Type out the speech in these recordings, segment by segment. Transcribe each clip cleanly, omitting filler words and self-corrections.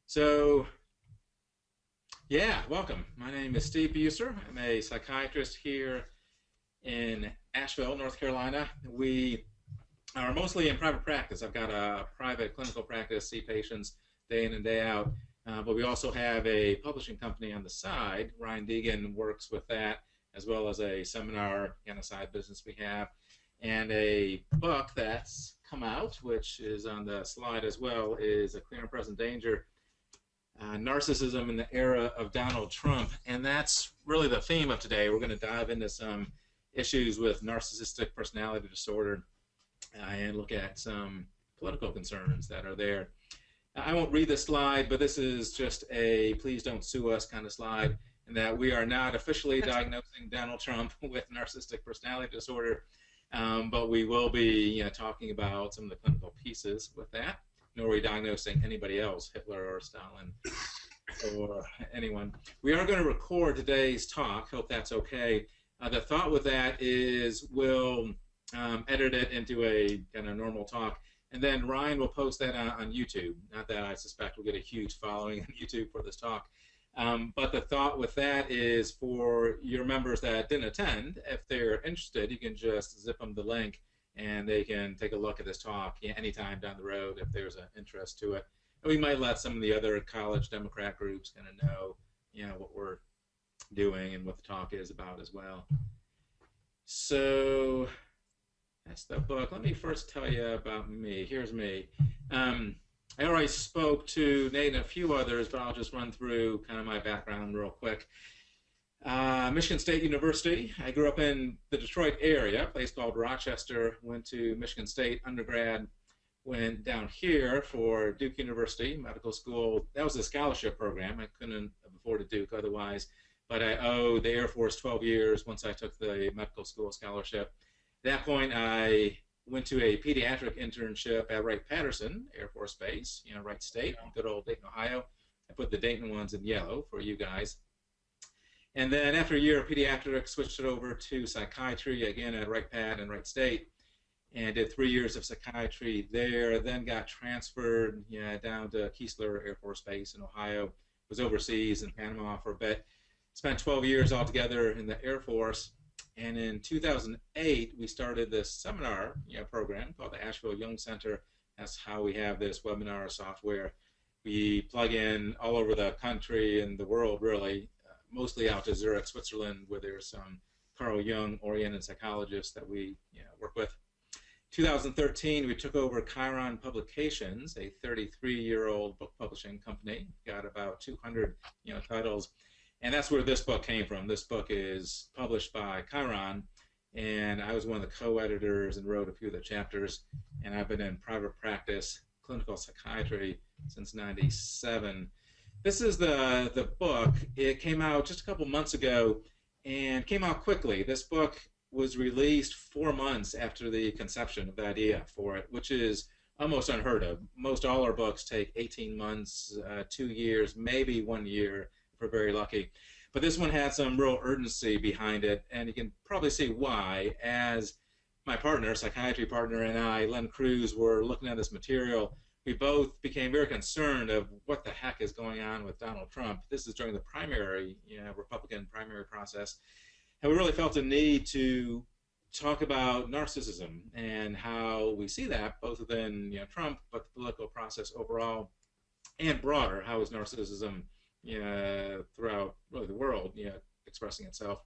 So, yeah, welcome. My name is Steve Buser. I'm a psychiatrist here in Asheville, North Carolina. We are mostly in private practice. I've got a private clinical practice, see patients day in and day out. But we also have a publishing company on the side. Ryan Deegan works with that, as well as a seminar kind of side business we have, and a book that's come out, which is on the slide as well, is A Clear and Present Danger, Narcissism in the Era of Donald Trump. And that's really the theme of today. We're going to dive into some issues with narcissistic personality disorder and look at some political concerns that are there. I won't read the slide, but this is just a please don't sue us kind of slide, and that we are not officially diagnosing Donald Trump with narcissistic personality disorder, but we will be talking about some of the clinical pieces with that, nor are we diagnosing anybody else, Hitler or Stalin or anyone. We are going to record today's talk. Hope that's okay. The thought with that is we'll edit it into a kind of normal talk, and then Ryan will post that on YouTube. Not that I suspect we'll get a huge following on YouTube for this talk. But the thought with that is for your members that didn't attend, if they're interested, you can just zip them the link and they can take a look at this talk anytime down the road if there's an interest to it. And we might let some of the other college Democrat groups kind of know, what we're doing and what the talk is about as well. So that's the book. Let me first tell you about me. Here's me. I already spoke to Nate and a few others, but I'll just run through kind of my background real quick. Michigan State University. I grew up in the Detroit area, a place called Rochester. Went to Michigan State undergrad. Went down here for Duke University Medical School. That was a scholarship program. I couldn't afford a Duke otherwise, but I owed the Air Force 12 years once I took the medical school scholarship. At that point, I went to a pediatric internship at Wright-Patterson Air Force Base, Wright State, good old Dayton, Ohio. I put the Dayton ones in yellow for you guys. And then after a year of pediatrics, switched it over to psychiatry, again at Wright-Pat and Wright State, and did 3 years of psychiatry there, then got transferred down to Keesler Air Force Base in Ohio, was overseas in Panama for a bit, spent 12 years altogether in the Air Force. And in 2008, we started this seminar program called the Asheville Jung Center. That's how we have this webinar software. We plug in all over the country and the world, really, mostly out to Zurich, Switzerland, where there's some Carl Jung-oriented psychologists that we work with. 2013, we took over Chiron Publications, a 33-year-old book publishing company. Got about 200 titles. And that's where this book came from. This book is published by Chiron, and I was one of the co-editors and wrote a few of the chapters. And I've been in private practice, clinical psychiatry since '97. This is the book. It came out just a couple months ago and came out quickly. This book was released 4 months after the conception of the idea for it, which is almost unheard of. Most all our books take 18 months, 2 years, maybe 1 year, if we're very lucky. But this one had some real urgency behind it, and you can probably see why. As my partner, psychiatry partner, and I, Len Cruz, were looking at this material, we both became very concerned of what the heck is going on with Donald Trump. This is during the primary, Republican primary process. And we really felt a need to talk about narcissism and how we see that both within Trump, but the political process overall, and broader. How is narcissism throughout really the world expressing itself?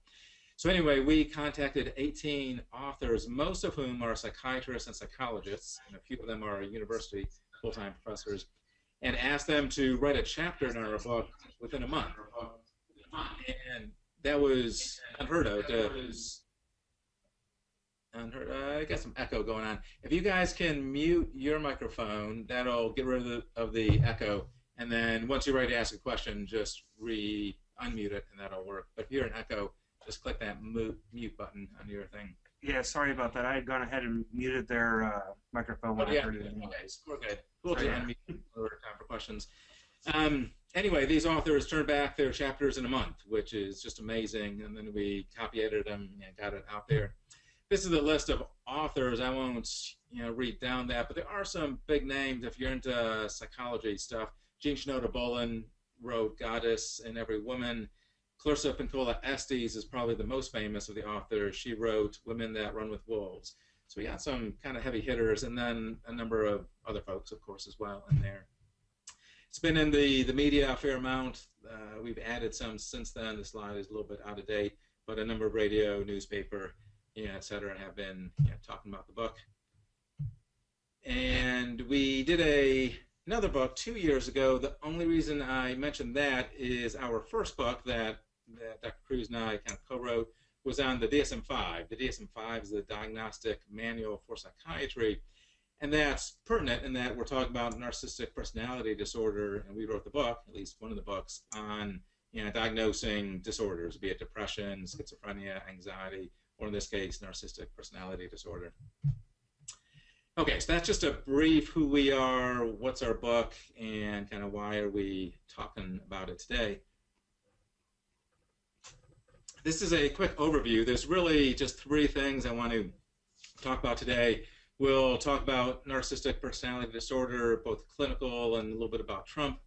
So anyway, we contacted 18 authors, most of whom are psychiatrists and psychologists, and a few of them are university full-time professors, and asked them to write a chapter in our book within a month. And that was unheard of. I got some echo going on. If you guys can mute your microphone, that'll get rid of the echo. And then once you're ready to ask a question, just unmute it, and that'll work. But if you're an echo, just click that mute button on your thing. Yeah, sorry about that. I had gone ahead and muted their microphone when I heard it. Anyways, we're good. We'll just unmute for time for questions. Anyway, these authors turned back their chapters in a month, which is just amazing. And then we copy edited them and got it out there. This is the list of authors. I won't read down that, but there are some big names if you're into psychology stuff. Jean Shinoda Bolen wrote Goddess in Every Woman. Clarissa Pinkola Estes is probably the most famous of the authors. She wrote Women That Run with Wolves. So we got some kind of heavy hitters, and then a number of other folks, of course, as well in there. It's been in the media a fair amount. We've added some since then. The slide is a little bit out of date, but a number of radio, newspaper, et cetera, have been talking about the book. And we did another book 2 years ago. The only reason I mentioned that is our first book that Dr. Cruz and I kind of co-wrote was on the DSM-5. The DSM-5 is the Diagnostic Manual for Psychiatry, and that's pertinent in that we're talking about narcissistic personality disorder, and we wrote the book, at least one of the books, on diagnosing disorders, be it depression, schizophrenia, anxiety, or in this case, narcissistic personality disorder. Okay, so that's just a brief who we are, what's our book, and kind of why are we talking about it today. This is a quick overview. There's really just three things I want to talk about today. We'll talk about narcissistic personality disorder, both clinical and a little bit about Trump.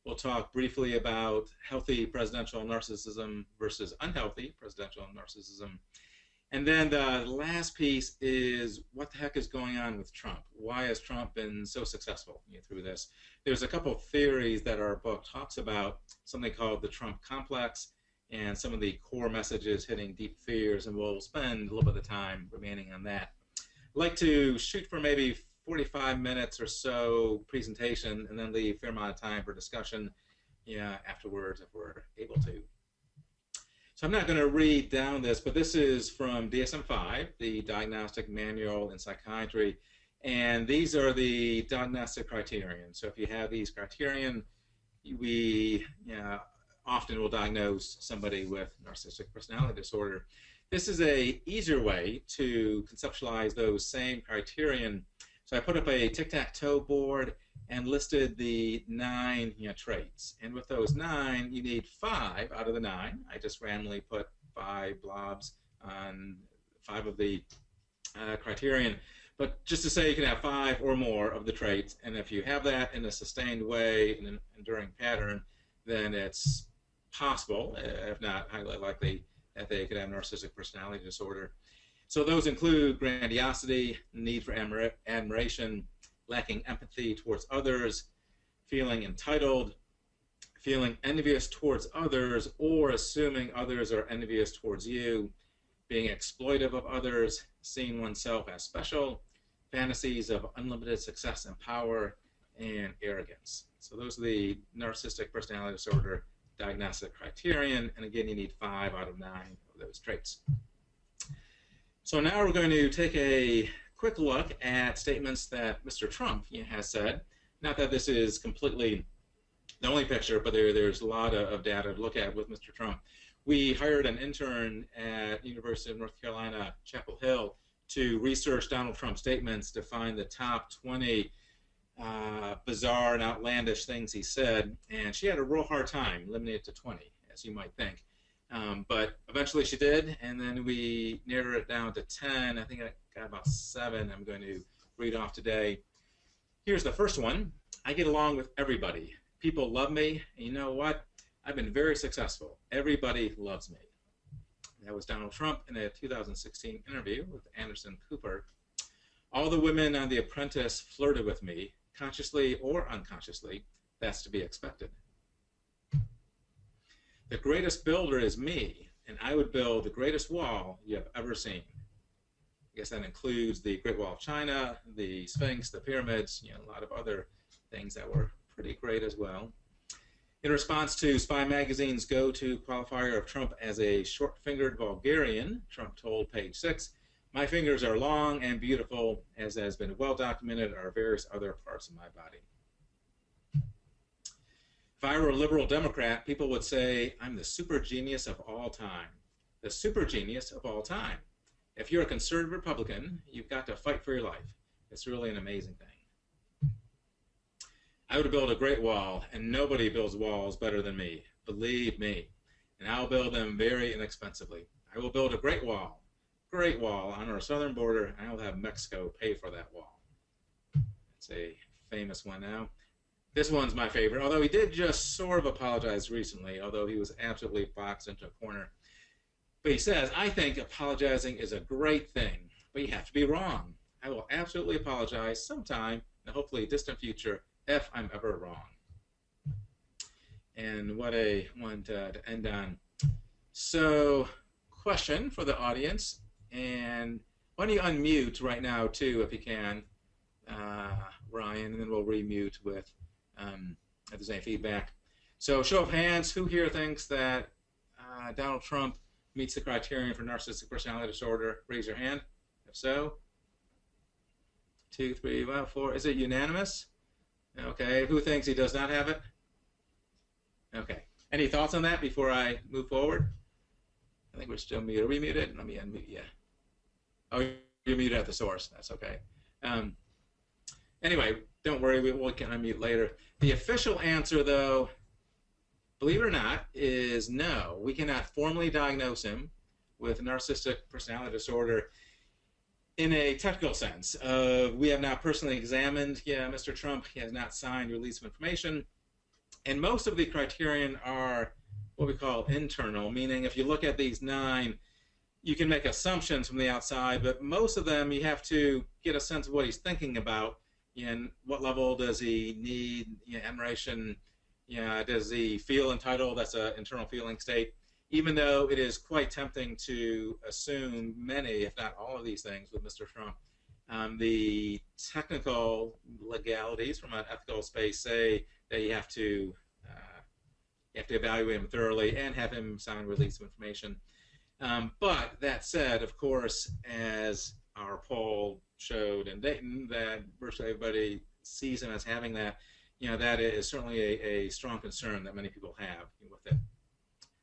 We'll talk briefly about healthy presidential narcissism versus unhealthy presidential narcissism. And then the last piece is what the heck is going on with Trump? Why has Trump been so successful through this? There's a couple of theories that our book talks about, something called the Trump complex, and some of the core messages hitting deep fears, and we'll spend a little bit of time remaining on that. I'd like to shoot for maybe 45 minutes or so presentation and then leave a fair amount of time for discussion afterwards if we're able to. So I'm not going to read down this, but this is from DSM-5, the Diagnostic Manual in Psychiatry, and these are the diagnostic criterion. So if you have these criterion, we often will diagnose somebody with narcissistic personality disorder. This is an easier way to conceptualize those same criterion. So I put up a tic-tac-toe board and listed the 9 traits. And with those 9, you need 5 out of the 9. I just randomly put 5 blobs on 5 of the criterion. But just to say you can have 5 or more of the traits, and if you have that in a sustained way, in an enduring pattern, then it's possible, if not highly likely, that they could have narcissistic personality disorder. So those include grandiosity, need for admiration, lacking empathy towards others, feeling entitled, feeling envious towards others, or assuming others are envious towards you, being exploitive of others, seeing oneself as special, fantasies of unlimited success and power, and arrogance. So those are the narcissistic personality disorder diagnostic criterion, and again, you need 5 out of 9 of those traits. So now we're going to take a quick look at statements that Mr. Trump has said. Not that this is completely the only picture, but there's a lot of data to look at with Mr. Trump. We hired an intern at University of North Carolina, Chapel Hill, to research Donald Trump's statements to find the top 20 bizarre and outlandish things he said, and she had a real hard time limiting it to 20, as you might think. But eventually she did, and then we narrowed it down to 10. I think I got about 7 I'm going to read off today. Here's the first one. I get along with everybody. People love me, and you know what? I've been very successful. Everybody loves me. That was Donald Trump in a 2016 interview with Anderson Cooper. All the women on The Apprentice flirted with me, consciously or unconsciously. That's to be expected. The greatest builder is me, and I would build the greatest wall you have ever seen. I guess that includes the Great Wall of China, the Sphinx, the pyramids, a lot of other things that were pretty great as well. In response to Spy Magazine's go-to qualifier of Trump as a short-fingered vulgarian, Trump told Page 6, "My fingers are long and beautiful, as has been well documented are various other parts of my body." If I were a liberal Democrat, people would say, I'm the super genius of all time. The super genius of all time. If you're a conservative Republican, you've got to fight for your life. It's really an amazing thing. I would build a great wall, and nobody builds walls better than me. Believe me. And I'll build them very inexpensively. I will build a great wall on our southern border, and I will have Mexico pay for that wall. It's a famous one now. This one's my favorite, although he did just sort of apologize recently, although he was absolutely boxed into a corner. But he says, I think apologizing is a great thing, but you have to be wrong. I will absolutely apologize sometime in the hopefully distant future if I'm ever wrong. And what a one to end on. So, question for the audience, and why don't you unmute right now too, if you can, Ryan, and then we'll remute with if there's any feedback. So, show of hands, who here thinks that Donald Trump meets the criterion for narcissistic personality disorder? Raise your hand. If so, 2, 3, well, 4. Is it unanimous? Okay. Who thinks he does not have it? Okay. Any thoughts on that before I move forward? I think we're still muted. Are we muted? Let me unmute you. Oh, you're muted at the source. That's okay. Anyway, don't worry. We can unmute later. The official answer, though, believe it or not, is no. We cannot formally diagnose him with narcissistic personality disorder in a technical sense. We have not personally examined Mr. Trump. He has not signed release of information. And most of the criterion are what we call internal, meaning if you look at these 9, you can make assumptions from the outside, but most of them you have to get a sense of what he's thinking about. And what level does he need admiration? Does he feel entitled? That's an internal feeling state. Even though it is quite tempting to assume many, if not all of these things with Mr. Trump, the technical legalities from an ethical space say that you have to evaluate him thoroughly and have him sign release of information. But that said, of course, as our poll showed in Dayton, that virtually everybody sees him as having that, that is certainly a strong concern that many people have with it.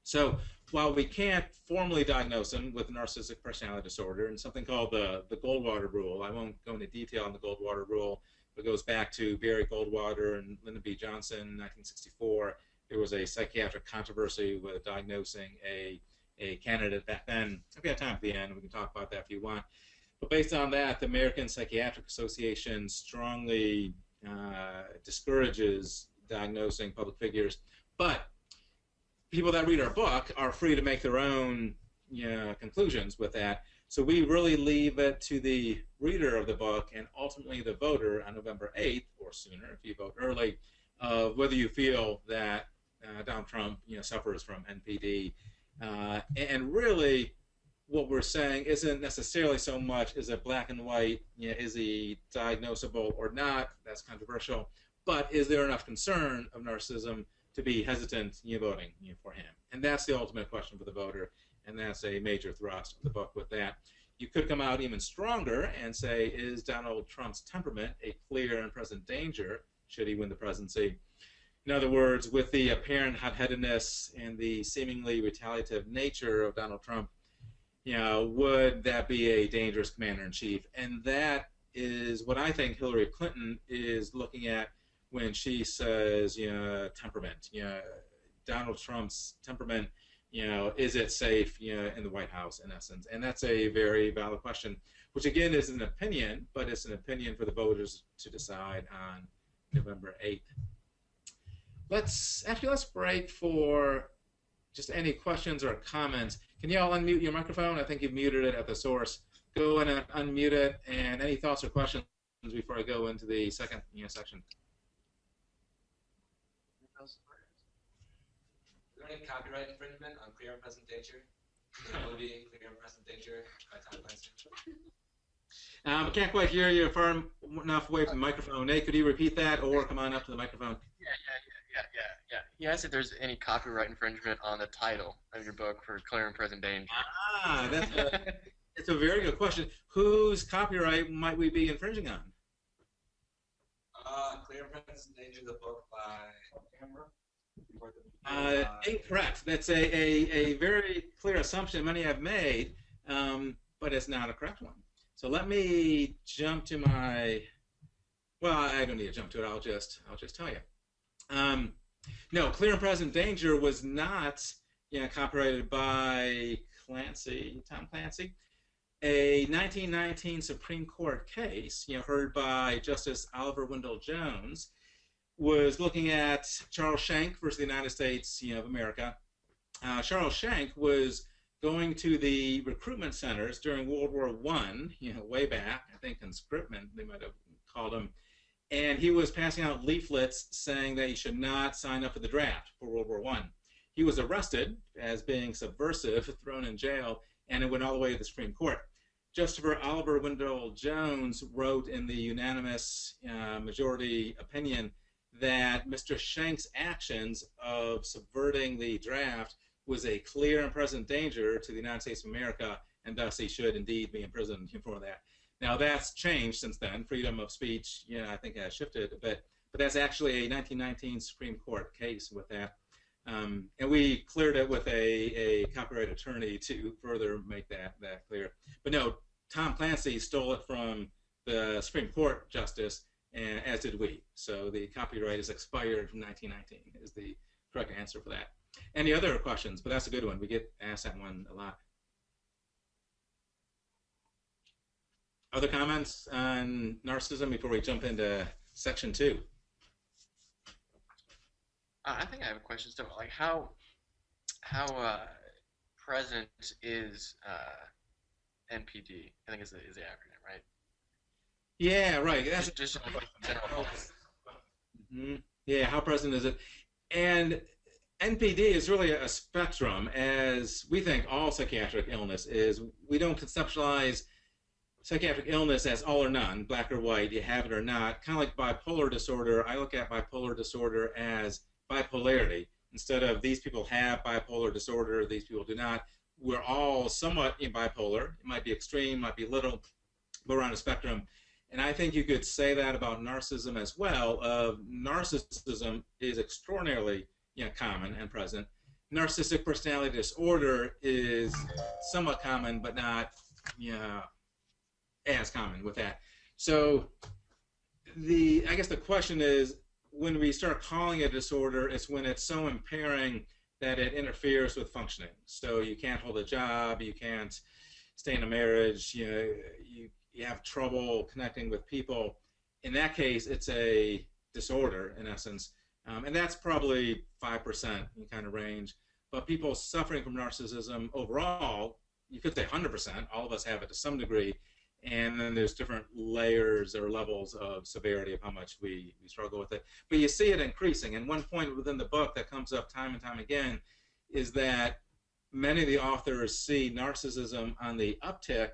So while we can't formally diagnose him with narcissistic personality disorder and something called the Goldwater rule, I won't go into detail on the Goldwater rule, but it goes back to Barry Goldwater and Lyndon B. Johnson in 1964. There was a psychiatric controversy with diagnosing a candidate back then. If we have time at the end, we can talk about that if you want. But based on that, the American Psychiatric Association strongly discourages diagnosing public figures. But people that read our book are free to make their own conclusions with that. So we really leave it to the reader of the book and ultimately the voter on November 8th, or sooner if you vote early, whether you feel that Donald Trump suffers from NPD. And really, what we're saying isn't necessarily so much is it black and white, is he diagnosable or not? That's controversial. But is there enough concern of narcissism to be hesitant voting for him? And that's the ultimate question for the voter, and that's a major thrust of the book with that. You could come out even stronger and say, is Donald Trump's temperament a clear and present danger should he win the presidency? In other words, with the apparent hot-headedness and the seemingly retaliative nature of Donald Trump, would that be a dangerous commander-in-chief? And that is what I think Hillary Clinton is looking at when she says, temperament. Donald Trump's temperament, is it safe, in the White House, in essence? And that's a very valid question, which again is an opinion, but it's an opinion for the voters to decide on November 8th. Let's break for just any questions or comments. Can you all unmute your microphone? I think you've muted it at the source. Go in and unmute it, and any thoughts or questions before I go into the second section. Is there any copyright infringement on Clear and Present Danger? The movie Clear and Present Danger by Tom Clancy? I can't quite hear you far enough away from the microphone. Nate, could you repeat that or come on up to the microphone? Yeah. He asked if there's any copyright infringement on the title of your book for Clear and Present Danger. It's a very good question. Whose copyright might we be infringing on? Clear and Present Danger, the book by Incorrect. That's a very clear assumption many have made, but it's not a correct one. So let me jump to my. Well, I don't need to jump to it. I'll just tell you. No, Clear and Present Danger was not copyrighted by Tom Clancy. A 1919 Supreme Court case, heard by Justice Oliver Wendell Jones, was looking at Charles Schenck versus the United States of America. Charles Schenck was going to the recruitment centers during World War I, way back, I think conscriptment, they might have called them, and he was passing out leaflets saying that you should not sign up for the draft for World War I. He was arrested as being subversive, thrown in jail, and it went all the way to the Supreme Court. Justice Oliver Wendell Jones wrote in the unanimous majority opinion that Mr. Schenck's actions of subverting the draft was a clear and present danger to the United States of America, and thus he should indeed be imprisoned for that. Now that's changed since then. Freedom of speech, I think has shifted a bit, but that's actually a 1919 Supreme Court case with that. And we cleared it with a copyright attorney to further make that clear. But no, Tom Clancy stole it from the Supreme Court justice, and as did we. So the copyright is expired from 1919 is the correct answer for that. Any other questions? But that's a good one. We get asked that one a lot. Other comments on narcissism before we jump into section 2? I think I have a question still. Like how present is NPD? I think is the acronym, right? Yeah, right. That's just a general. Yeah, how present is it? And NPD is really a spectrum, as we think all psychiatric illness is. We don't conceptualize psychiatric illness as all or none, black or white, you have it or not. Kind of like bipolar disorder, I look at bipolar disorder as bipolarity. Instead of these people have bipolar disorder, these people do not. We're all somewhat bipolar. It might be extreme, might be little, but we're on a spectrum. And I think you could say that about narcissism as well. Narcissism is extraordinarily common and present. Narcissistic personality disorder is somewhat common, but not as common with that. So I guess the question is, when we start calling it a disorder, it's when it's so impairing that it interferes with functioning. So you can't hold a job, you can't stay in a marriage, you have trouble connecting with people. In that case, it's a disorder in essence. And that's probably 5% kind of range. But people suffering from narcissism overall, you could say 100%, all of us have it to some degree. And then there's different layers or levels of severity of how much we struggle with it. But you see it increasing. And one point within the book that comes up time and time again is that many of the authors see narcissism on the uptick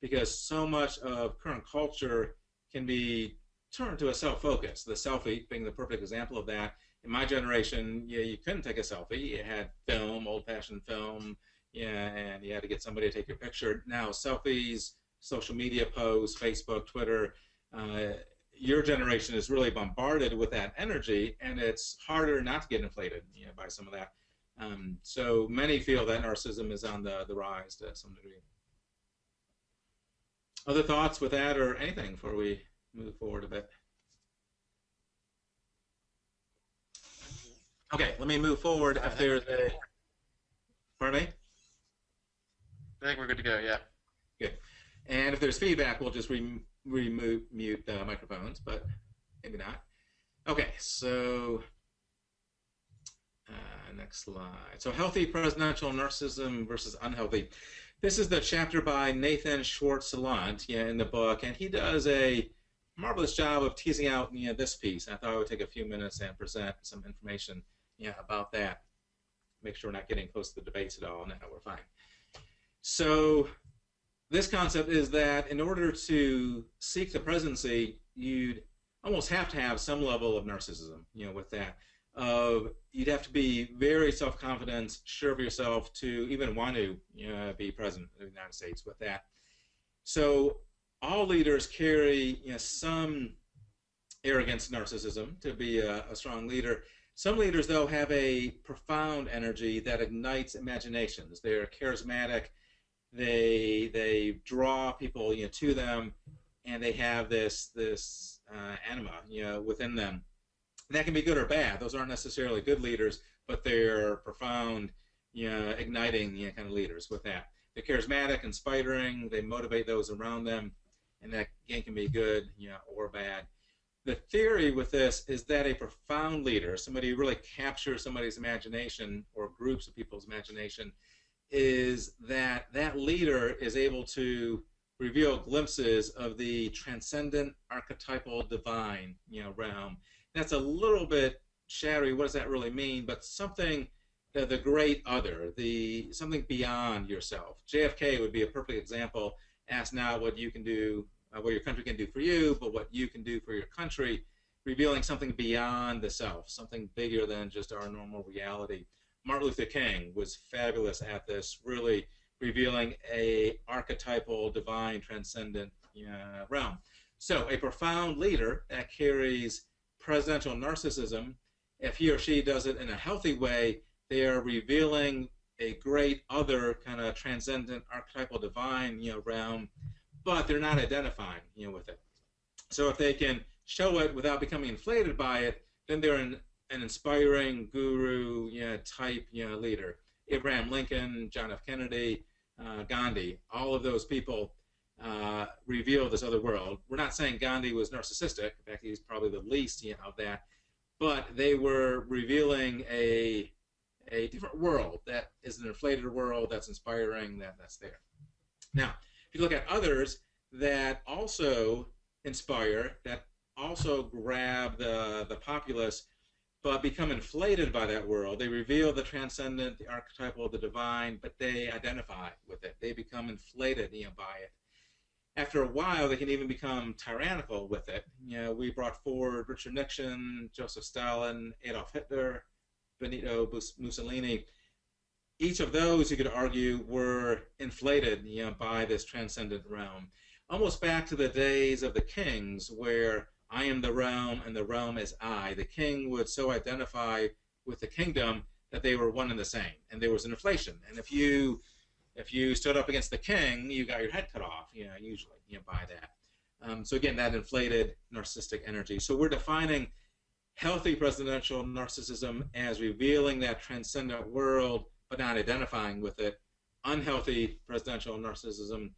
because so much of current culture can be turned to a self-focus. The selfie being the perfect example of that. In my generation, you couldn't take a selfie. You had film, old-fashioned film, and you had to get somebody to take your picture. Now, selfies, social media posts, Facebook, Twitter, your generation is really bombarded with that energy, and it's harder not to get inflated by some of that. So many feel that narcissism is on the rise to some degree. Other thoughts with that or anything before we move forward a bit? Okay, let me move forward. If there's a... Pardon me? I think we're good to go, yeah. Good. And if there's feedback, we'll just mute the microphones, but maybe not. Okay, so next slide. So healthy presidential narcissism versus unhealthy. This is the chapter by Nathan Schwartz-Salant in the book, and he does a marvelous job of teasing out this piece. I thought I would take a few minutes and present some information about that. Make sure we're not getting close to the debates at all. No, we're fine. So this concept is that in order to seek the presidency, you'd almost have to have some level of narcissism, with that. You'd have to be very self-confident, sure of yourself to even want to be president of the United States with that. So all leaders carry some arrogance, narcissism to be a strong leader. Some leaders, though, have a profound energy that ignites imaginations. They're charismatic. They draw people to them, and they have this anima within them. And that can be good or bad. Those aren't necessarily good leaders, but they're profound, igniting kind of leaders with that. They're charismatic, inspiring. They motivate those around them, and that again can be good or bad. The theory with this is that a profound leader, somebody who really captures somebody's imagination or groups of people's imagination, is that that leader is able to reveal glimpses of the transcendent archetypal divine, realm. That's a little bit shadowy. What does that really mean? But something, the great other, the something beyond yourself. JFK would be a perfect example. Ask not what you can do, what your country can do for you, but what you can do for your country, revealing something beyond the self, something bigger than just our normal reality. Martin Luther King was fabulous at this, really revealing a archetypal, divine, transcendent realm. So a profound leader that carries presidential narcissism, if he or she does it in a healthy way, they are revealing a great other kind of transcendent, archetypal, divine, realm, but they're not identifying, with it. So if they can show it without becoming inflated by it, then they're an inspiring guru, type, leader. Abraham Lincoln, John F. Kennedy, Gandhi, all of those people reveal this other world. We're not saying Gandhi was narcissistic. In fact, he's probably the least, of that. But they were revealing a different world that is an inflated world that's inspiring, that's there. Now, if you look at others that also inspire, that also grab the populace, but become inflated by that world, they reveal the transcendent, the archetypal, the divine, but they identify with it. They become inflated, by it. After a while, they can even become tyrannical with it. We brought forward Richard Nixon, Joseph Stalin, Adolf Hitler, Benito Mussolini. Each of those, you could argue, were inflated, by this transcendent realm. Almost back to the days of the kings, where I am the realm and the realm is I. The king would so identify with the kingdom that they were one and the same, and there was an inflation. And if you stood up against the king, you got your head cut off, usually, by that. So again, that inflated narcissistic energy. So we're defining healthy presidential narcissism as revealing that transcendent world, but not identifying with it. Unhealthy presidential narcissism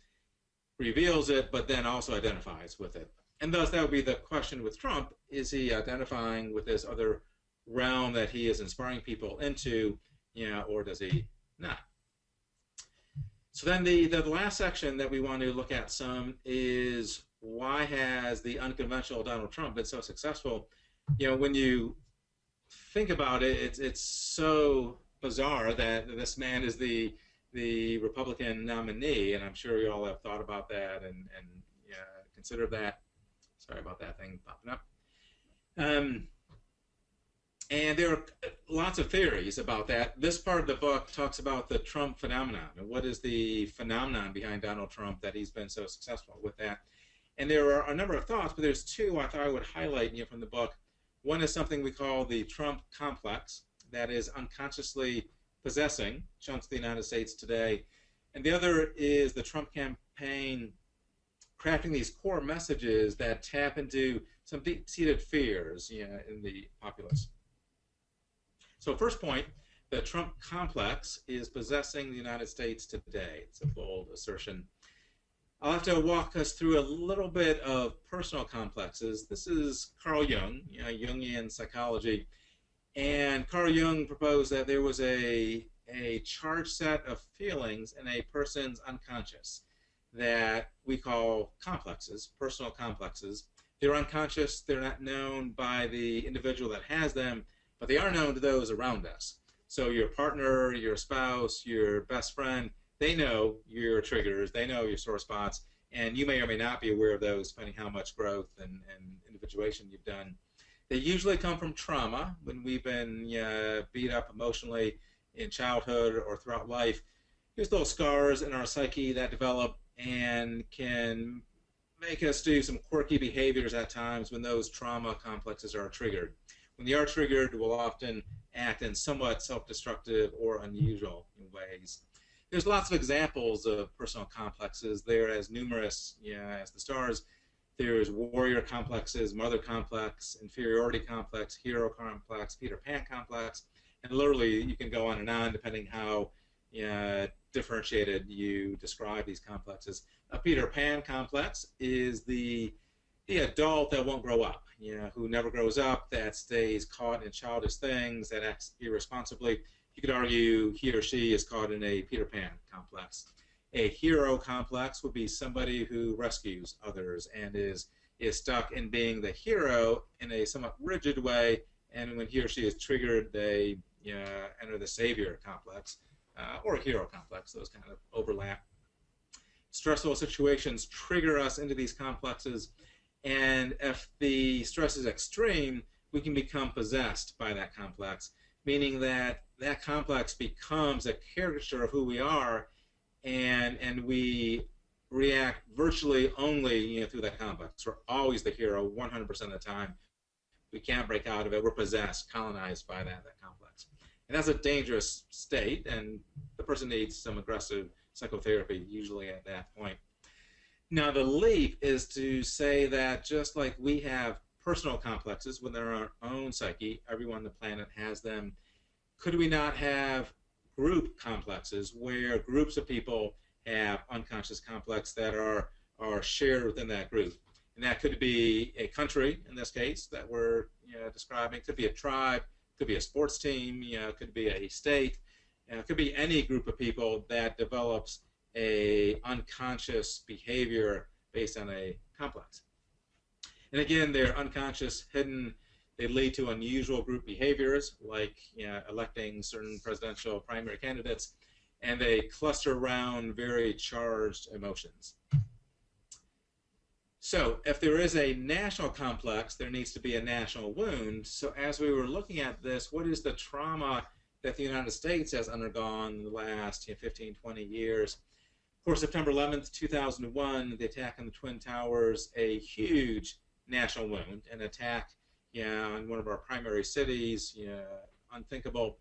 reveals it, but then also identifies with it. And thus, that would be the question with Trump. Is he identifying with this other realm that he is inspiring people into, or does he not? So then the last section that we want to look at some is, why has the unconventional Donald Trump been so successful? When you think about it, it's so bizarre that this man is the Republican nominee, and I'm sure you all have thought about that and considered that. Sorry about that thing popping up. And there are lots of theories about that. This part of the book talks about the Trump phenomenon, and what is the phenomenon behind Donald Trump that he's been so successful with that. And there are a number of thoughts, but there's two I thought I would highlight from the book. One is something we call the Trump complex, that is unconsciously possessing chunks of the United States today. And the other is the Trump campaign crafting these core messages that tap into some deep-seated fears in the populace. So first point, the Trump complex is possessing the United States today. It's a bold assertion. I'll have to walk us through a little bit of personal complexes. This is Carl Jung, Jungian psychology. And Carl Jung proposed that there was a charged set of feelings in a person's unconscious that we call complexes, personal complexes. They're unconscious, they're not known by the individual that has them, but they are known to those around us. So your partner, your spouse, your best friend, they know your triggers, they know your sore spots, and you may or may not be aware of those depending how much growth and individuation you've done. They usually come from trauma, when we've been beat up emotionally in childhood or throughout life. There's little scars in our psyche that develop and can make us do some quirky behaviors at times when those trauma complexes are triggered. When they are triggered, we'll often act in somewhat self-destructive or unusual ways. There's lots of examples of personal complexes. They're as numerous as the stars. There's warrior complexes, mother complex, inferiority complex, hero complex, Peter Pan complex, and literally you can go on and on depending how differentiated you describe these complexes. A Peter Pan complex is the the adult that won't grow up, who never grows up, that stays caught in childish things, that acts irresponsibly. You could argue he or she is caught in a Peter Pan complex. A hero complex would be somebody who rescues others and is stuck in being the hero in a somewhat rigid way, and when he or she is triggered, they enter the savior complex or hero complex. Those kind of overlap. Stressful situations trigger us into these complexes, and if the stress is extreme, we can become possessed by that complex, meaning that that complex becomes a caricature of who we are, and we react virtually only through that complex. We're always the hero 100% of the time. We can't break out of it. We're possessed, colonized by that complex. And that's a dangerous state, and the person needs some aggressive psychotherapy usually at that point. Now, the leap is to say that just like we have personal complexes within our own psyche, everyone on the planet has them, could we not have group complexes where groups of people have unconscious complex that are shared within that group? And that could be a country, in this case, that we're describing. It could be a tribe, could be a sports team, could be a state. It could be any group of people that develops a unconscious behavior based on a complex. And again, they're unconscious, hidden. They lead to unusual group behaviors, like electing certain presidential primary candidates, and they cluster around very charged emotions. So if there is a national complex, there needs to be a national wound. So as we were looking at this, what is the trauma that the United States has undergone in the last 15, 20 years? Of course, September 11th, 2001, the attack on the Twin Towers, a huge national wound, an attack in one of our primary cities, unthinkable,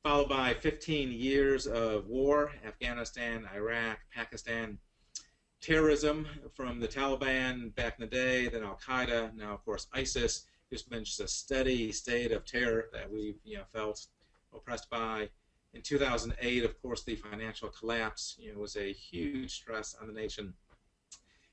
followed by 15 years of war, Afghanistan, Iraq, Pakistan, terrorism from the Taliban back in the day, then Al-Qaeda, now, of course, ISIS. There's been just a steady state of terror that we've felt oppressed by. In 2008, of course, the financial collapse was a huge stress on the nation.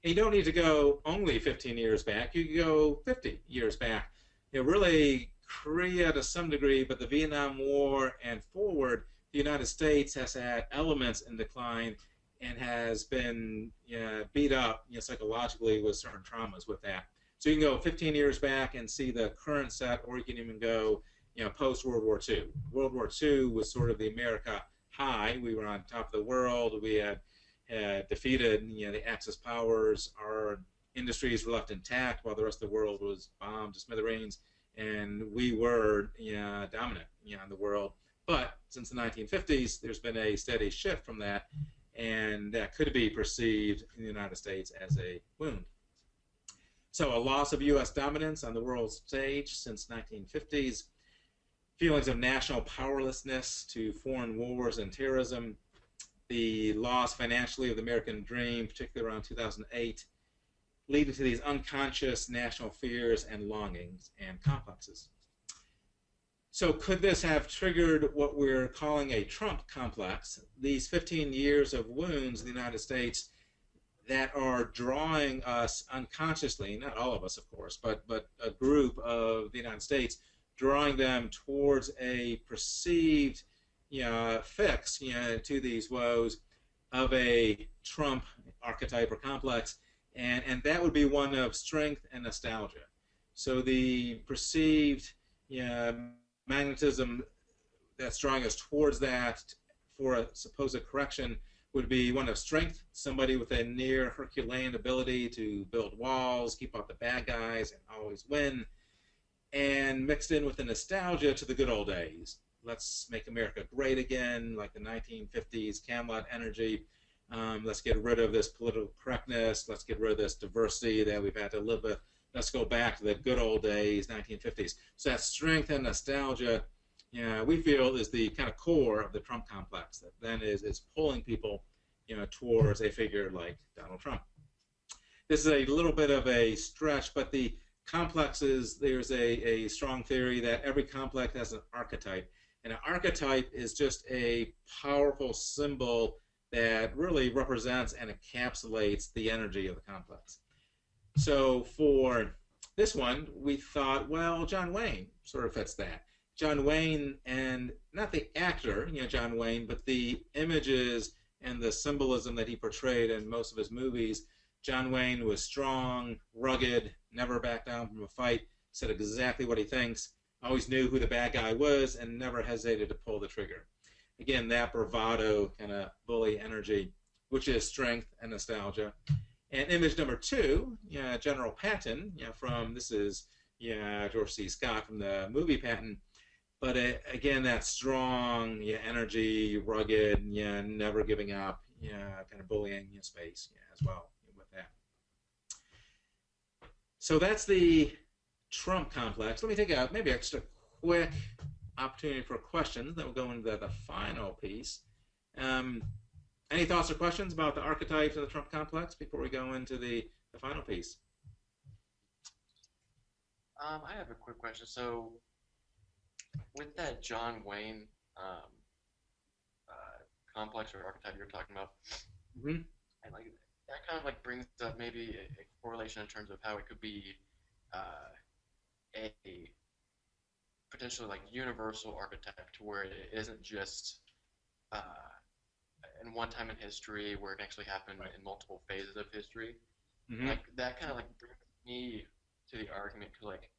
And you don't need to go only 15 years back. You can go 50 years back. Really, Korea to some degree, but the Vietnam War and forward, the United States has had elements in decline and has been beat up psychologically with certain traumas with that. So you can go 15 years back and see the current set, or you can even go post-World War II. World War II was sort of the America high. We were on top of the world. We had defeated the Axis powers. Our industries were left intact while the rest of the world was bombed to smithereens, and we were dominant in the world. But since the 1950s, there's been a steady shift from that, and that could be perceived in the United States as a wound. So a loss of U.S. dominance on the world stage since 1950s, feelings of national powerlessness to foreign wars and terrorism, the loss financially of the American dream, particularly around 2008, leading to these unconscious national fears and longings and complexes. So could this have triggered what we're calling a Trump complex, these 15 years of wounds in the United States that are drawing us unconsciously, not all of us, of course, but a group of the United States, drawing them towards a perceived fix to these woes of a Trump archetype or complex, and that would be one of strength and nostalgia. So the perceived magnetism that's drawing us towards that for a supposed correction would be one of strength, somebody with a near Herculean ability to build walls, keep out the bad guys, and always win, and mixed in with the nostalgia to the good old days. Let's make America great again, like the 1950s, Camelot energy. Let's get rid of this political correctness. Let's get rid of this diversity that we've had to live with. Let's go back to the good old days, 1950s. So that strength and nostalgia, we feel is the kind of core of the Trump complex that then is pulling people, towards a figure like Donald Trump. This is a little bit of a stretch, but the complexes, there's a strong theory that every complex has an archetype. And an archetype is just a powerful symbol that really represents and encapsulates the energy of the complex. So for this one, we thought, well, John Wayne sort of fits that. John Wayne, and not the actor, John Wayne, but the images and the symbolism that he portrayed in most of his movies. John Wayne was strong, rugged, never backed down from a fight, said exactly what he thinks, always knew who the bad guy was, and never hesitated to pull the trigger. Again, that bravado kind of bully energy, which is strength and nostalgia. And image number 2, General Patton, from, this is George C. Scott from the movie Patton. But again, that strong energy, rugged, never giving up, kind of bullying space as well with that. So that's the Trump complex. Let me take maybe just a quick opportunity for questions. Then we'll go into the final piece. Any thoughts or questions about the archetypes of the Trump complex before we go into the final piece? I have a quick question. So, with that John Wayne complex or archetype you're talking about, Mm-hmm. and like that kind of like brings up maybe a correlation in terms of how it could be a potentially like universal archetype, to where it isn't just in one time in history, where it can actually happen in multiple phases of history. Mm-hmm. Like that kind of like brings me to the argument, cause like,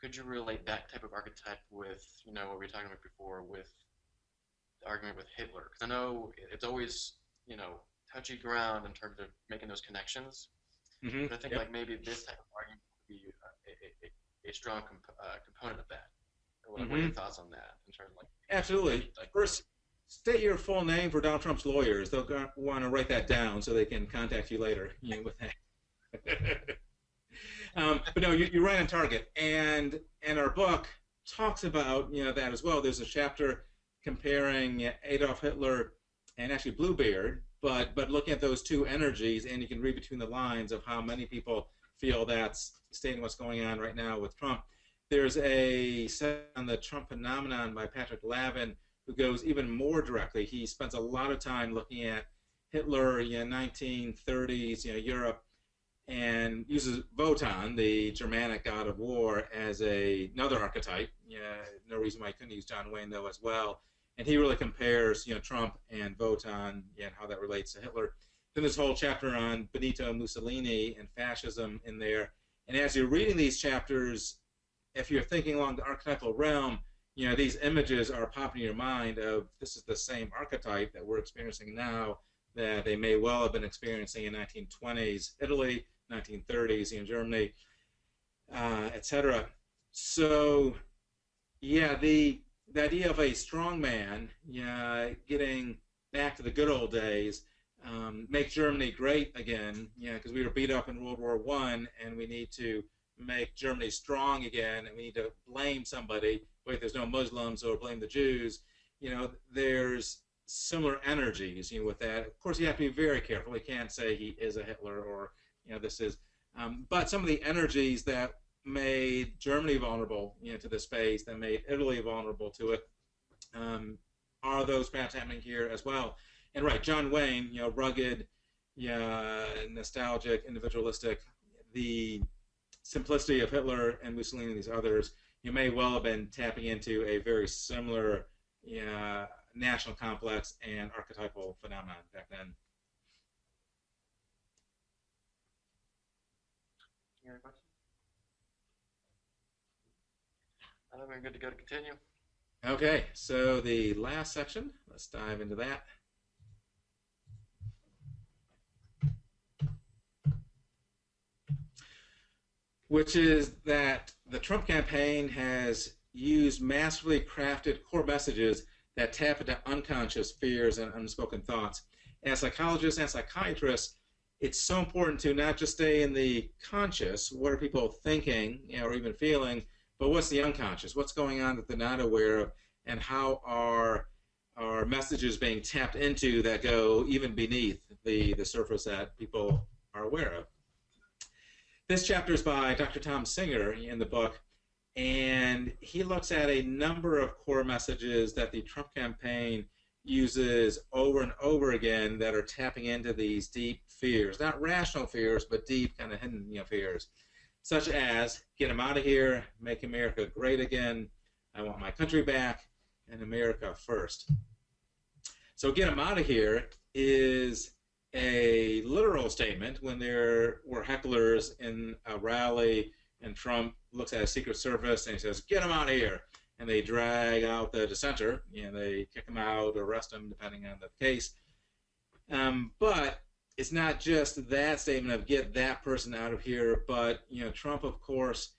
could you relate that type of archetype with, what we were talking about before, with the argument with Hitler? Because I know it's always, touchy ground in terms of making those connections. Mm-hmm. But I think like maybe this type of argument would be a strong component of that. What are your thoughts on that in terms of like? Absolutely. First, state your full name for Donald Trump's lawyers. They'll want to write that down so they can contact you later with that. But no, you're right on target. And our book talks about that as well. There's a chapter comparing Adolf Hitler and actually Bluebeard, but looking at those two energies, and you can read between the lines of how many people feel that's stating what's going on right now with Trump. There's a set on the Trump phenomenon by Patrick Lavin, who goes even more directly. He spends a lot of time looking at Hitler, 1930s, Europe, and uses Wotan, the Germanic god of war, as another archetype. No reason why he couldn't use John Wayne, though, as well. And he really compares, Trump and Wotan and how that relates to Hitler. Then there's a whole chapter on Benito Mussolini and fascism in there. And as you're reading these chapters, if you're thinking along the archetypal realm, these images are popping in your mind of this is the same archetype that we're experiencing now that they may well have been experiencing in 1920s Italy, 1930s in Germany, etc. So, the idea of a strong man, getting back to the good old days, make Germany great again, because we were beat up in World War I, and we need to make Germany strong again, and we need to blame somebody. Wait, there's no Muslims, or blame the Jews. There's similar energies, with that. Of course, you have to be very careful. You can't say he is a Hitler or, this is. But some of the energies that made Germany vulnerable, to this space, that made Italy vulnerable to it, are those perhaps happening here as well. And right, John Wayne, rugged, nostalgic, individualistic, the simplicity of Hitler and Mussolini and these others, you may well have been tapping into a very similar national complex and archetypal phenomenon back then. Any other questions? I think we're good to go to continue. Okay, so the last section, let's dive into that. Which is that the Trump campaign has used masterfully crafted core messages that tap into unconscious fears and unspoken thoughts. As psychologists and psychiatrists, it's so important to not just stay in the conscious, what are people thinking, or even feeling, but what's the unconscious? What's going on that they're not aware of, and how are messages being tapped into that go even beneath the surface that people are aware of? This chapter is by Dr. Tom Singer in the book, and he looks at a number of core messages that the Trump campaign uses over and over again that are tapping into these deep fears, not rational fears, but deep kind of hidden fears, such as get them out of here, make America great again, I want my country back, and America first. So get them out of here is a literal statement when there were hecklers in a rally and Trump looks at his Secret Service and he says, get them out of here. And they drag out the dissenter, they kick him out, arrest him, depending on the case. But it's not just that statement of get that person out of here, but Trump, of course,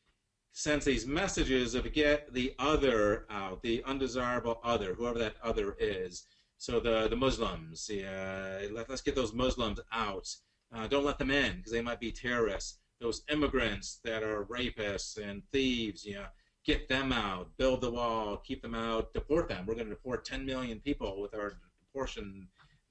sends these messages of get the other out, the undesirable other, whoever that other is. So the Muslims, let's get those Muslims out. Don't let them in because they might be terrorists. Those immigrants that are rapists and thieves, get them out, build the wall, keep them out, deport them. We're going to deport 10 million people with our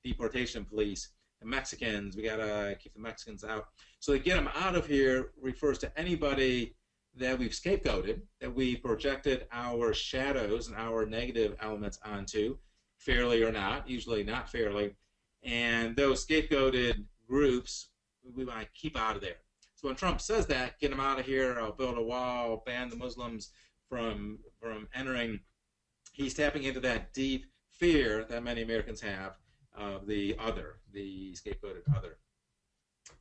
deportation police. The Mexicans, we got to keep the Mexicans out. So to get them out of here refers to anybody that we've scapegoated, that we projected our shadows and our negative elements onto, fairly or not, usually not fairly. And those scapegoated groups, we want to keep out of there. So when Trump says that, get them out of here, I'll build a wall, ban the Muslims from entering, he's tapping into that deep fear that many Americans have of the other, the scapegoated other.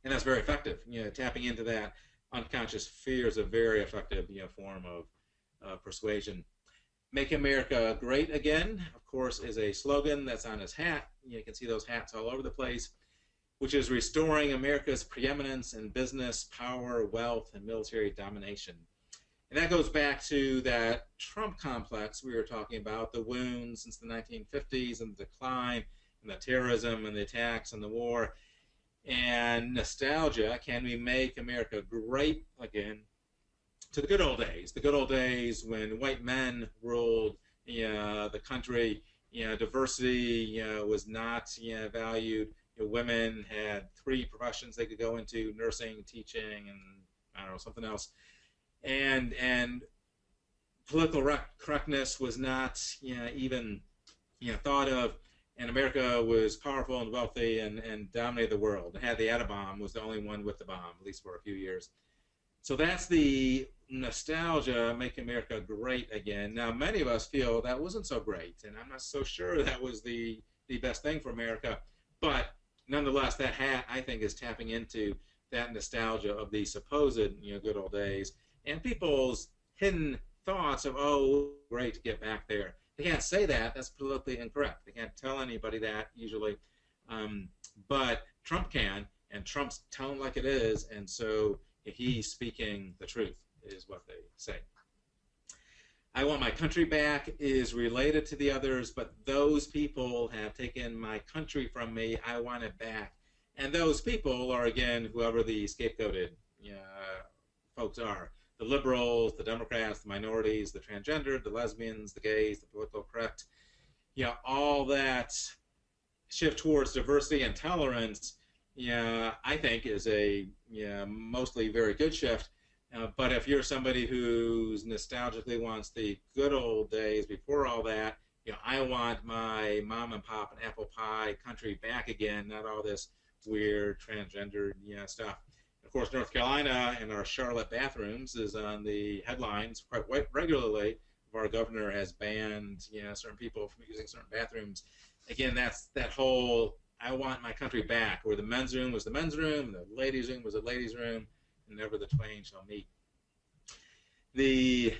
And that's very effective. Tapping into that unconscious fear is a very effective form of persuasion. Make America Great Again, of course, is a slogan that's on his hat. You can see those hats all over the place, which is restoring America's preeminence in business, power, wealth, and military domination. And that goes back to that Trump complex we were talking about, the wounds since the 1950s and the decline and the terrorism and the attacks and the war. And nostalgia, can we make America great again? To the good old days when white men ruled the country, diversity was not valued. Women had 3 professions they could go into: nursing, teaching, and I don't know, something else. And political correctness was not even thought of. And America was powerful and wealthy and dominated the world. And had the atom bomb, was the only one with the bomb, at least for a few years. So that's the nostalgia, make America great again. Now, many of us feel that wasn't so great, and I'm not so sure that was the best thing for America. But nonetheless, that hat, I think, is tapping into that nostalgia of the supposed good old days and people's hidden thoughts of, oh, great to get back there. They can't say that. That's politically incorrect. They can't tell anybody that usually. But Trump can, and Trump's telling like it is, and so he's speaking the truth, is what they say. I want my country back is related to the others, but those people have taken my country from me. I want it back. And those people are, again, whoever the scapegoated folks are. The liberals, the Democrats, the minorities, the transgendered, the lesbians, the gays, the political correct. All that shift towards diversity and tolerance, I think is a mostly very good shift. But if you're somebody who's nostalgically wants the good old days before all that, I want my mom and pop and apple pie country back again, not all this weird transgendered stuff. Of course, North Carolina and our Charlotte bathrooms is on the headlines quite regularly. Our governor has banned certain people from using certain bathrooms. Again, that's that whole I want my country back, where the men's room was the men's room, the ladies' room was the ladies' room, and never the twain shall meet. The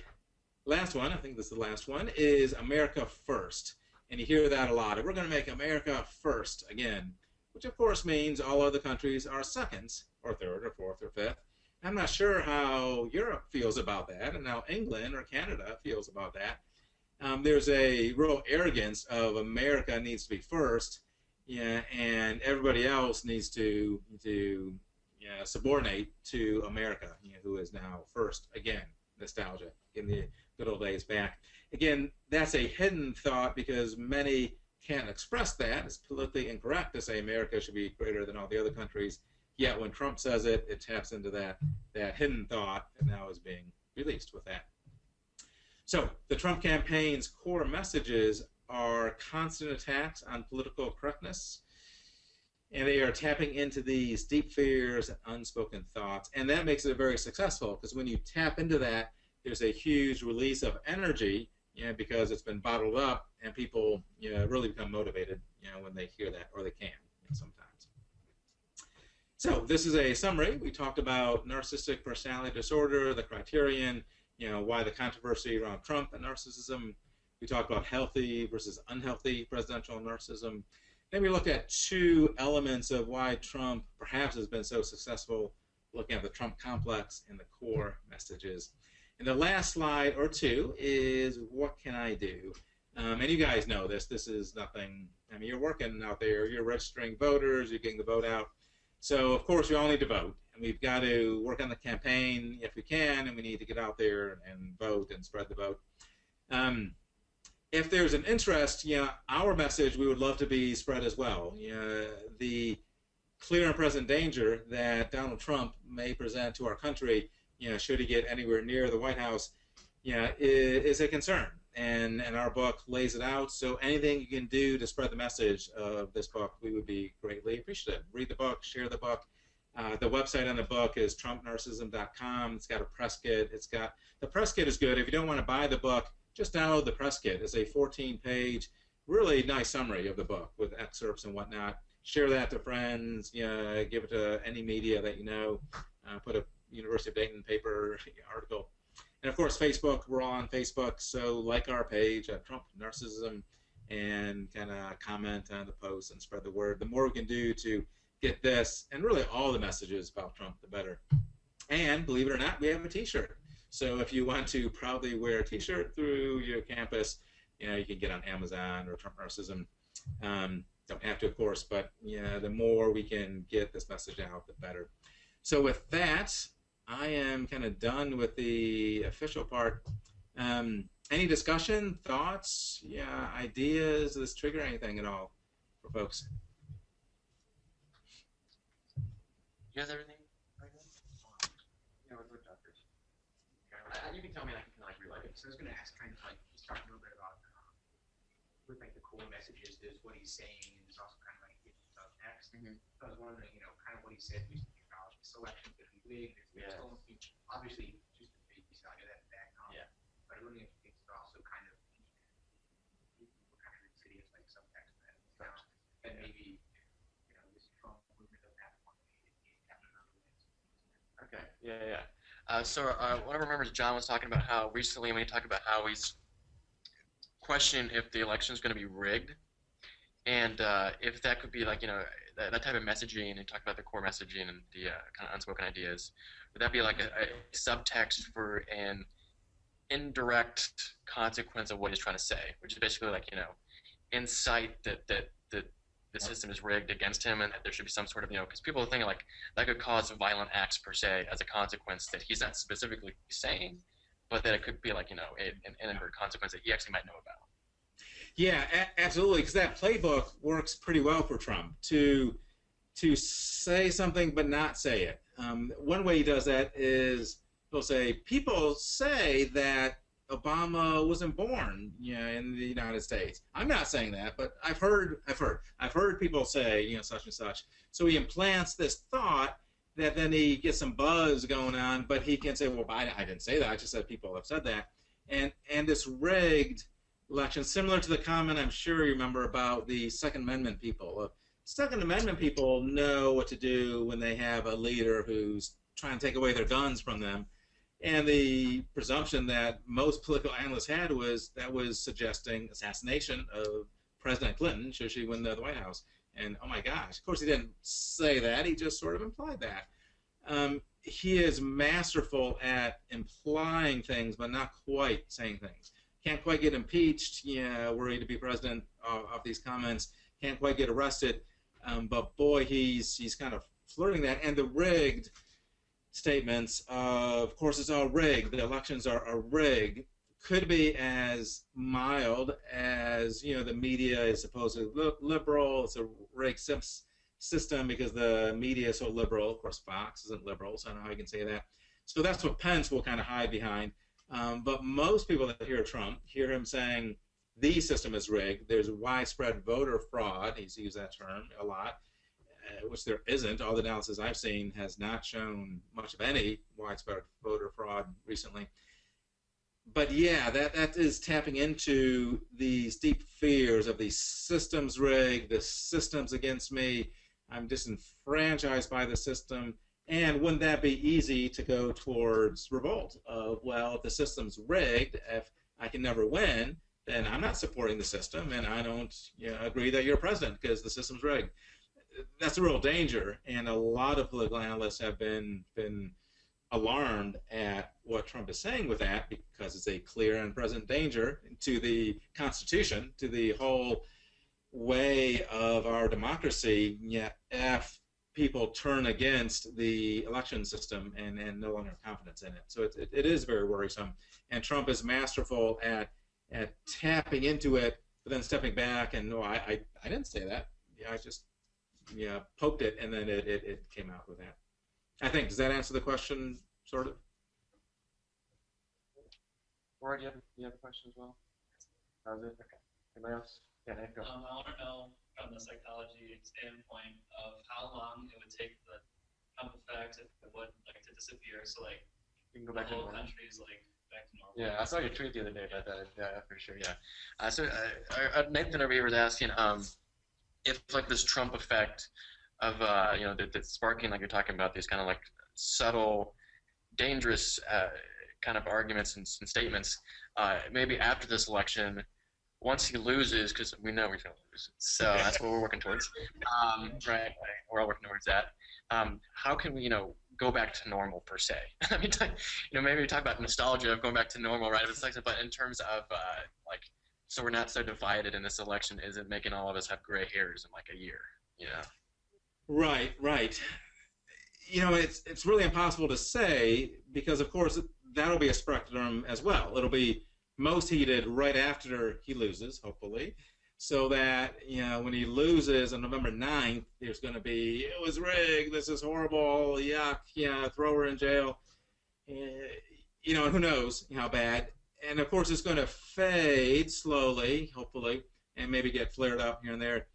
last one, I think this is the last one, is America First. And you hear that a lot. We're going to make America first again, which of course means all other countries are seconds, or third, or fourth, or fifth. I'm not sure how Europe feels about that, and how England or Canada feels about that. There's a real arrogance of America needs to be first, and everybody else needs to subordinate to America, who is now first again. Nostalgia, in the good old days back. Again, that's a hidden thought because many can't express that. It's politically incorrect to say America should be greater than all the other countries. Yet when Trump says it, it taps into that hidden thought that now is being released with that. So the Trump campaign's core messages are constant attacks on political correctness, and they are tapping into these deep fears and unspoken thoughts, and that makes it very successful, because when you tap into that, there's a huge release of energy, because it's been bottled up, and people, really become motivated, when they hear that, or they can, sometimes. So this is a summary. We talked about narcissistic personality disorder, the criterion, why the controversy around Trump and narcissism. We talked about healthy versus unhealthy presidential narcissism. Then we looked at two elements of why Trump perhaps has been so successful, looking at the Trump complex and the core messages. And the last slide or two is, what can I do? And you guys know this. This is nothing. I mean, you're working out there. You're registering voters. You're getting the vote out. So, of course, we all need to vote. And we've got to work on the campaign if we can, and we need to get out there and vote and spread the vote. If there's an interest, our message, we would love to be spread as well. The clear and present danger that Donald Trump may present to our country, should he get anywhere near the White House, is a concern. And our book lays it out. So anything you can do to spread the message of this book, we would be greatly appreciative. Read the book, share the book. The website on the book is trumpnarcissism.com. It's got a press kit. The press kit is good. If you don't want to buy the book, just download the press kit. It's a 14-page, really nice summary of the book with excerpts and whatnot. Share that to friends. Give it to any media that you know. Put a University of Dayton paper article. And, of course, Facebook. We're all on Facebook. So like our page at Trump Narcissism and kind of comment on the post and spread the word. The more we can do to get this and really all the messages about Trump, the better. And believe it or not, we have a T-shirt. So if you want to proudly wear a T-shirt through your campus, you can get on Amazon or Trump Narcissism. Don't have to, of course, but the more we can get this message out, the better. So with that, I am kind of done with the official part. Any discussion, thoughts, ideas? Does this trigger anything at all for folks? You guys everything? Yeah, we're doctors. You can tell me, I can kind of relay it. So I was going to ask, kind of like, he's talking a little bit about with like the core messages, there's what he's saying, and there's also kind of like hidden subtext. So I was wondering, kind of what he said recently about selection could be rigged, there's stolen speech. Obviously, just the baby side of that knowledge. Yeah. But I was wondering if you think it's also kind of insidious, like subtext that and maybe this Trump movement doesn't have one way, it have another way. Okay. Yeah. So one of our members, John, was talking about how recently when he talked about how he's questioning if the election is going to be rigged, and if that could be like that type of messaging, and talk about the core messaging and the kind of unspoken ideas. Would that be like a subtext for an indirect consequence of what he's trying to say, which is basically like insight that the system is rigged against him, and that there should be some sort of because people are thinking like that could cause violent acts per se as a consequence that he's not specifically saying, but that it could be like an inadvertent consequence that he actually might know about. Yeah, absolutely, because that playbook works pretty well for Trump to say something but not say it. One way he does that is he'll say, people say that Obama wasn't born, in the United States. I'm not saying that, but I've heard people say, such and such. So he implants this thought that then he gets some buzz going on, but he can say, well, I didn't say that. I just said people have said that. And this rigged election, similar to the comment I'm sure you remember about the Second Amendment people. Second Amendment people know what to do when they have a leader who's trying to take away their guns from them. And the presumption that most political analysts had was that was suggesting assassination of President Clinton should she win the White House. And oh my gosh, of course he didn't say that, he just sort of implied that. He is masterful at implying things but not quite saying things. Can't quite get impeached, were he to be president of these comments, can't quite get arrested, but boy, he's kind of flirting that. And the rigged statements of course it's all rigged, the elections are rigged, could be as mild as the media is supposedly liberal, it's a rigged system because the media is so liberal. Of course Fox isn't liberal, so I don't know how you can say that. So that's what Pence will kind of hide behind. But most people that hear Trump hear him saying the system is rigged. There's widespread voter fraud. He's used that term a lot, which there isn't. All the analysis I've seen has not shown much of any widespread voter fraud recently. But yeah, that is tapping into these deep fears of these systems rigged, the system's against me, I'm disenfranchised by the system. And wouldn't that be easy to go towards revolt of, well, if the system's rigged, if I can never win, then I'm not supporting the system, and I don't agree that you're president because the system's rigged. That's a real danger, and a lot of political analysts have been alarmed at what Trump is saying with that, because it's a clear and present danger to the Constitution, to the whole way of our democracy, yet if people turn against the election system and no longer have confidence in it. So it is very worrisome. And Trump is masterful at tapping into it, but then stepping back and, no, I didn't say that. I just poked it, and then it came out with that. I think, does that answer the question, sort of? Roy, do you have a question as well? That was it? Okay. Anybody else? Yeah, Nate, go. I want to know from the psychology standpoint of how long it would take the Trump effect if it would to disappear. So You can go the back to whole normal. country is back to normal. Yeah, I saw your tweet the other day about that. Yeah, for sure. Yeah. So Nathan over here was asking if this Trump effect of the sparking, like you're talking about, these kind of subtle, dangerous kind of arguments and statements, maybe after this election, once he loses, because we know he's going to lose, so that's what we're working towards. Right, we're all working towards that. How can we, go back to normal per se? I mean, maybe we talk about nostalgia of going back to normal, right? But in terms of so we're not so divided in this election, is it making all of us have gray hairs in a year? Right. It's really impossible to say, because of course that'll be a spectrum as well. It'll be most heated right after he loses, hopefully, so that when he loses on November 9th, there's going to be, it was rigged, this is horrible, yuck, throw her in jail, and who knows how bad. And of course it's going to fade slowly, hopefully, and maybe get flared up here and there,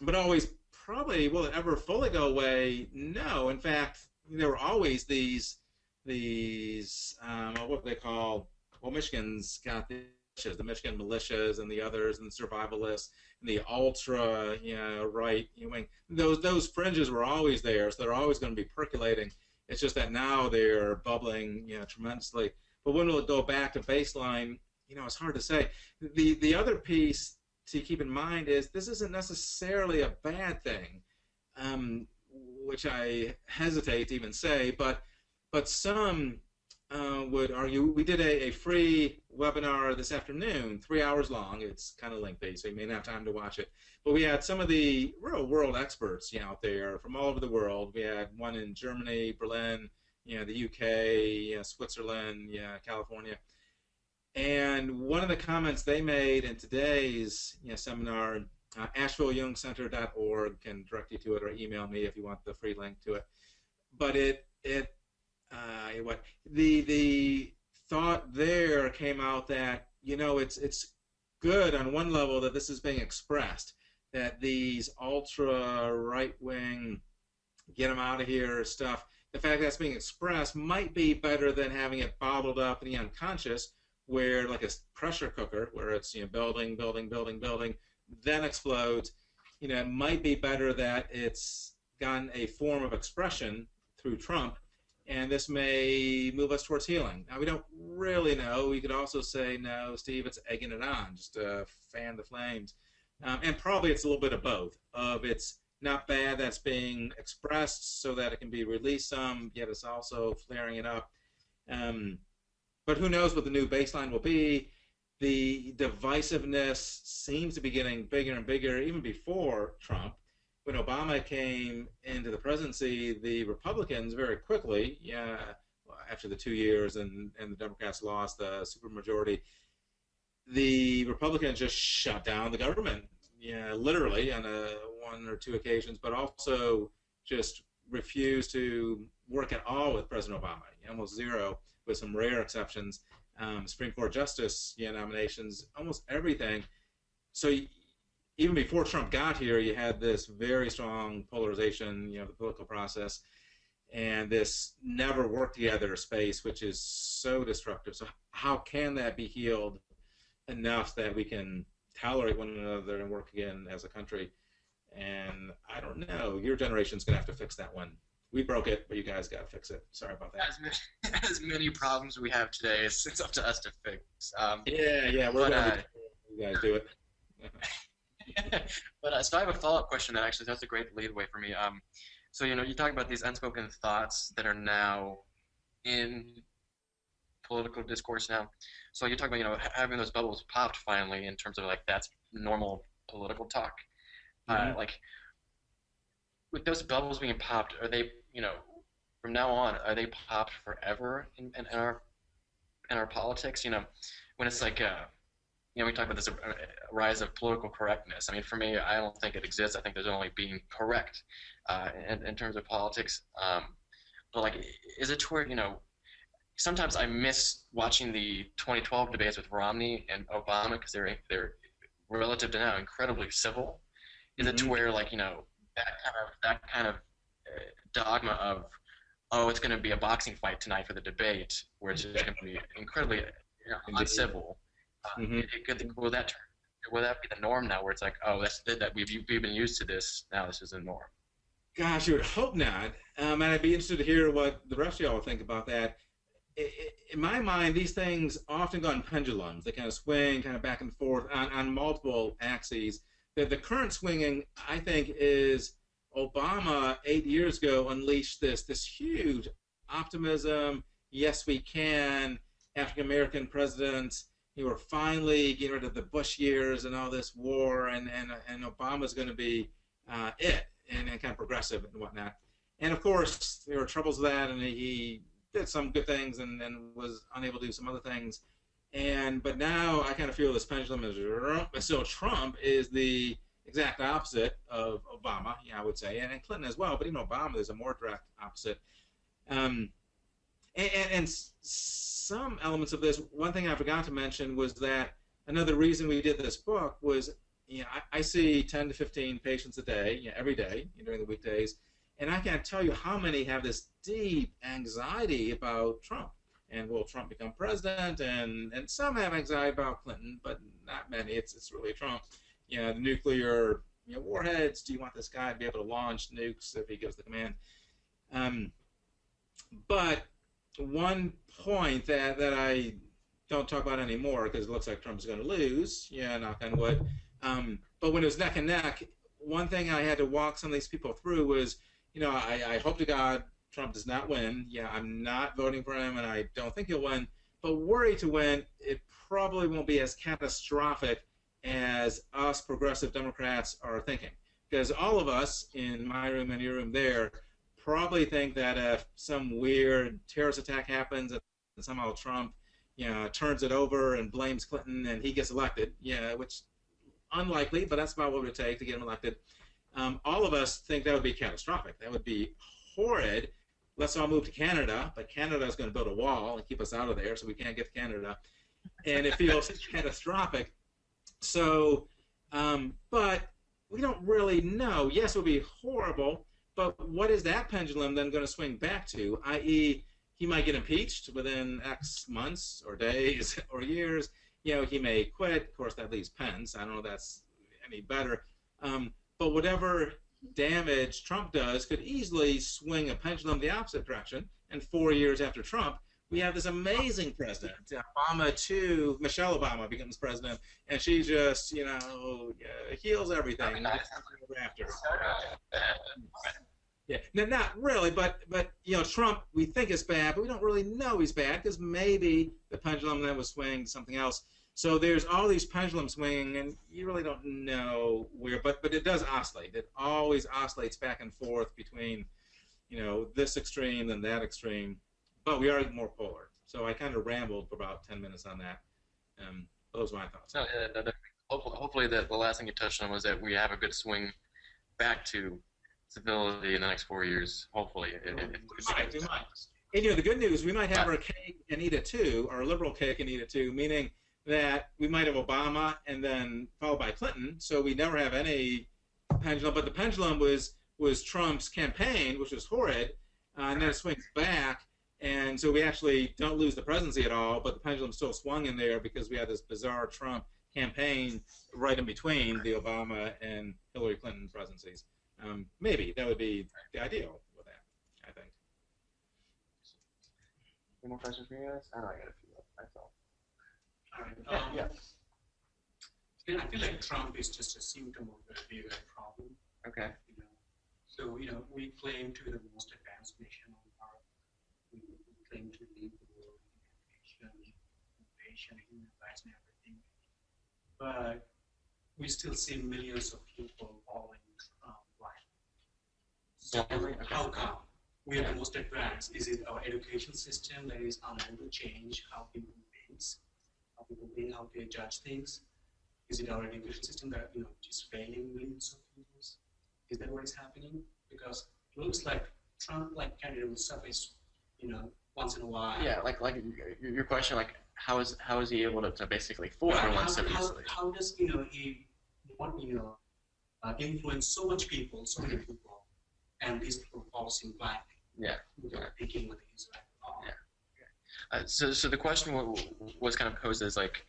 but always probably, will it ever fully go away? No. In fact, there were always these what they call, well, Michigan's got the Michigan militias and the others and the survivalists and the ultra right wing. Those fringes were always there, so they're always going to be percolating. It's just that now they're bubbling tremendously. But when will it go back to baseline? It's hard to say. The other piece to keep in mind is this isn't necessarily a bad thing, which I hesitate to even say, but some would argue. We did a free webinar this afternoon, 3 hours long. It's kind of lengthy, so you may not have time to watch it. But we had some of the real world experts out there from all over the world. We had one in Germany, Berlin, the UK, Switzerland, California. And one of the comments they made in today's seminar, AshevilleYungCenter.org, can direct you to it, or email me if you want the free link to it. But the thought there came out that it's good on one level that this is being expressed, that these ultra right wing, get them out of here stuff, the fact that's being expressed might be better than having it bottled up in the unconscious, where like a pressure cooker, where it's building, then explodes. It might be better that it's gotten a form of expression through Trump, and this may move us towards healing. Now, we don't really know. We could also say, no, Steve, it's egging it on, just to fan the flames. And probably it's a little bit of both. It's not bad that's being expressed so that it can be released some, yet it's also flaring it up. But who knows what the new baseline will be. The divisiveness seems to be getting bigger and bigger even before Trump. When Obama came into the presidency, the Republicans very quickly, after the 2 years and the Democrats lost the supermajority, the Republicans just shut down the government, literally on one or two occasions, but also just refused to work at all with President Obama, almost zero, with some rare exceptions. Supreme Court justice nominations, almost everything. So even before Trump got here, you had this very strong polarization, the political process, and this never work together space, which is so destructive. So how can that be healed enough that we can tolerate one another and work again as a country? And I don't know. Your generation's going to have to fix that one. We broke it, but you guys got to fix it. Sorry about that. As many problems we have today, it's up to us to fix. Yeah, we're going to you guys do it. But so I have a follow-up question that actually that's a great lead-away for me. So you talk about these unspoken thoughts that are now in political discourse now. So you talk about having those bubbles popped finally in terms of like that's normal political talk. Like with those bubbles being popped, are they from now on are they popped forever in our politics? When it's like we talk about this rise of political correctness. I mean, for me, I don't think it exists. I think there's only being correct in terms of politics. But like, is it to where sometimes I miss watching the 2012 debates with Romney and Obama because they're relative to now incredibly civil. Is it to where like that kind of dogma of it's going to be a boxing fight tonight for the debate where it's just going to be incredibly uncivil? Will that be the norm now, where it's like, that's that we've been used to this, now this is the norm? Gosh, you would hope not. And I'd be interested to hear what the rest of y'all think about that. In my mind, these things often go in pendulums. They kind of swing kind of back and forth on multiple axes. The current swinging, I think, is Obama 8 years ago unleashed this huge optimism. Yes, we can. African-American presidents. We're finally getting rid of the Bush years and all this war, and Obama's going to be it, and kind of progressive and whatnot. And of course, there were troubles with that, and he did some good things and was unable to do some other things. But now I kind of feel this pendulum is so Trump is the exact opposite of Obama, I would say, and Clinton as well. But even Obama is a more direct opposite. And some elements of this, one thing I forgot to mention was that another reason we did this book was, I see 10 to 15 patients a day, every day during the weekdays, and I can't tell you how many have this deep anxiety about Trump. And will Trump become president? And some have anxiety about Clinton, but not many. It's really Trump. The nuclear warheads. Do you want this guy to be able to launch nukes if he gives the command? But one point that I don't talk about anymore because it looks like Trump's going to lose, knock on wood. But when it was neck and neck, one thing I had to walk some of these people through was, I hope to God Trump does not win. I'm not voting for him, and I don't think he'll win. But were he to win, it probably won't be as catastrophic as us progressive Democrats are thinking. Because all of us in my room and your room there probably think that if some weird terrorist attack happens and somehow Trump, turns it over and blames Clinton and he gets elected, which unlikely, but that's about what it would take to get him elected. All of us think that would be catastrophic. That would be horrid. Let's all move to Canada, but Canada is going to build a wall and keep us out of there, so we can't get to Canada. And it feels catastrophic. So, but we don't really know. Yes, it would be horrible, but what is that pendulum then going to swing back to? I.e., he might get impeached within X months or days or years. He may quit. Of course, that leaves Pence. I don't know if that's any better. But whatever damage Trump does could easily swing a pendulum the opposite direction. And 4 years after Trump, we have this amazing president. Obama too, Michelle Obama becomes president, and she just, heals everything. After. Yeah, no, not really, but Trump we think is bad, but we don't really know he's bad because maybe the pendulum then was swinging to something else. So there's all these pendulums swinging, and you really don't know where, but it does oscillate. It always oscillates back and forth between, this extreme and that extreme. But we are more polar. So I kind of rambled for about 10 minutes on that. Those are my thoughts. No, hopefully the last thing you touched on was that we have a good swing back to civility in the next 4 years. Hopefully. And the good news, we might have our cake and eat it too, our liberal cake and eat it too, meaning that we might have Obama and then followed by Clinton, so we never have any pendulum. But the pendulum was Trump's campaign, which was horrid, and then it swings back, and so we actually don't lose the presidency at all, but the pendulum still swung in there because we had this bizarre Trump campaign right in between the Obama and Hillary Clinton presidencies. Maybe that would be the ideal with that, I think. Any more questions for you guys? I know I got a few myself. Yeah. I feel like Trump is just a symptom of a bigger problem. Okay. So we claim to be the most advanced nation on earth. We claim to lead the world in innovation, human rights, and everything. But we still see millions of people falling blind. So how come? We are the most advanced. Is it our education system that is unable to change how people think, how they judge things? Is it our education system that is failing millions of people? Is that what is happening? Because it looks like Trump candidate will surface, once in a while. Yeah, like your question, like how is he able to basically fool everyone so easily? How does he influence so many people, and these people fall in blind? Yeah. Thinking what he's like. Oh. Yeah. So the question was kind of posed as like,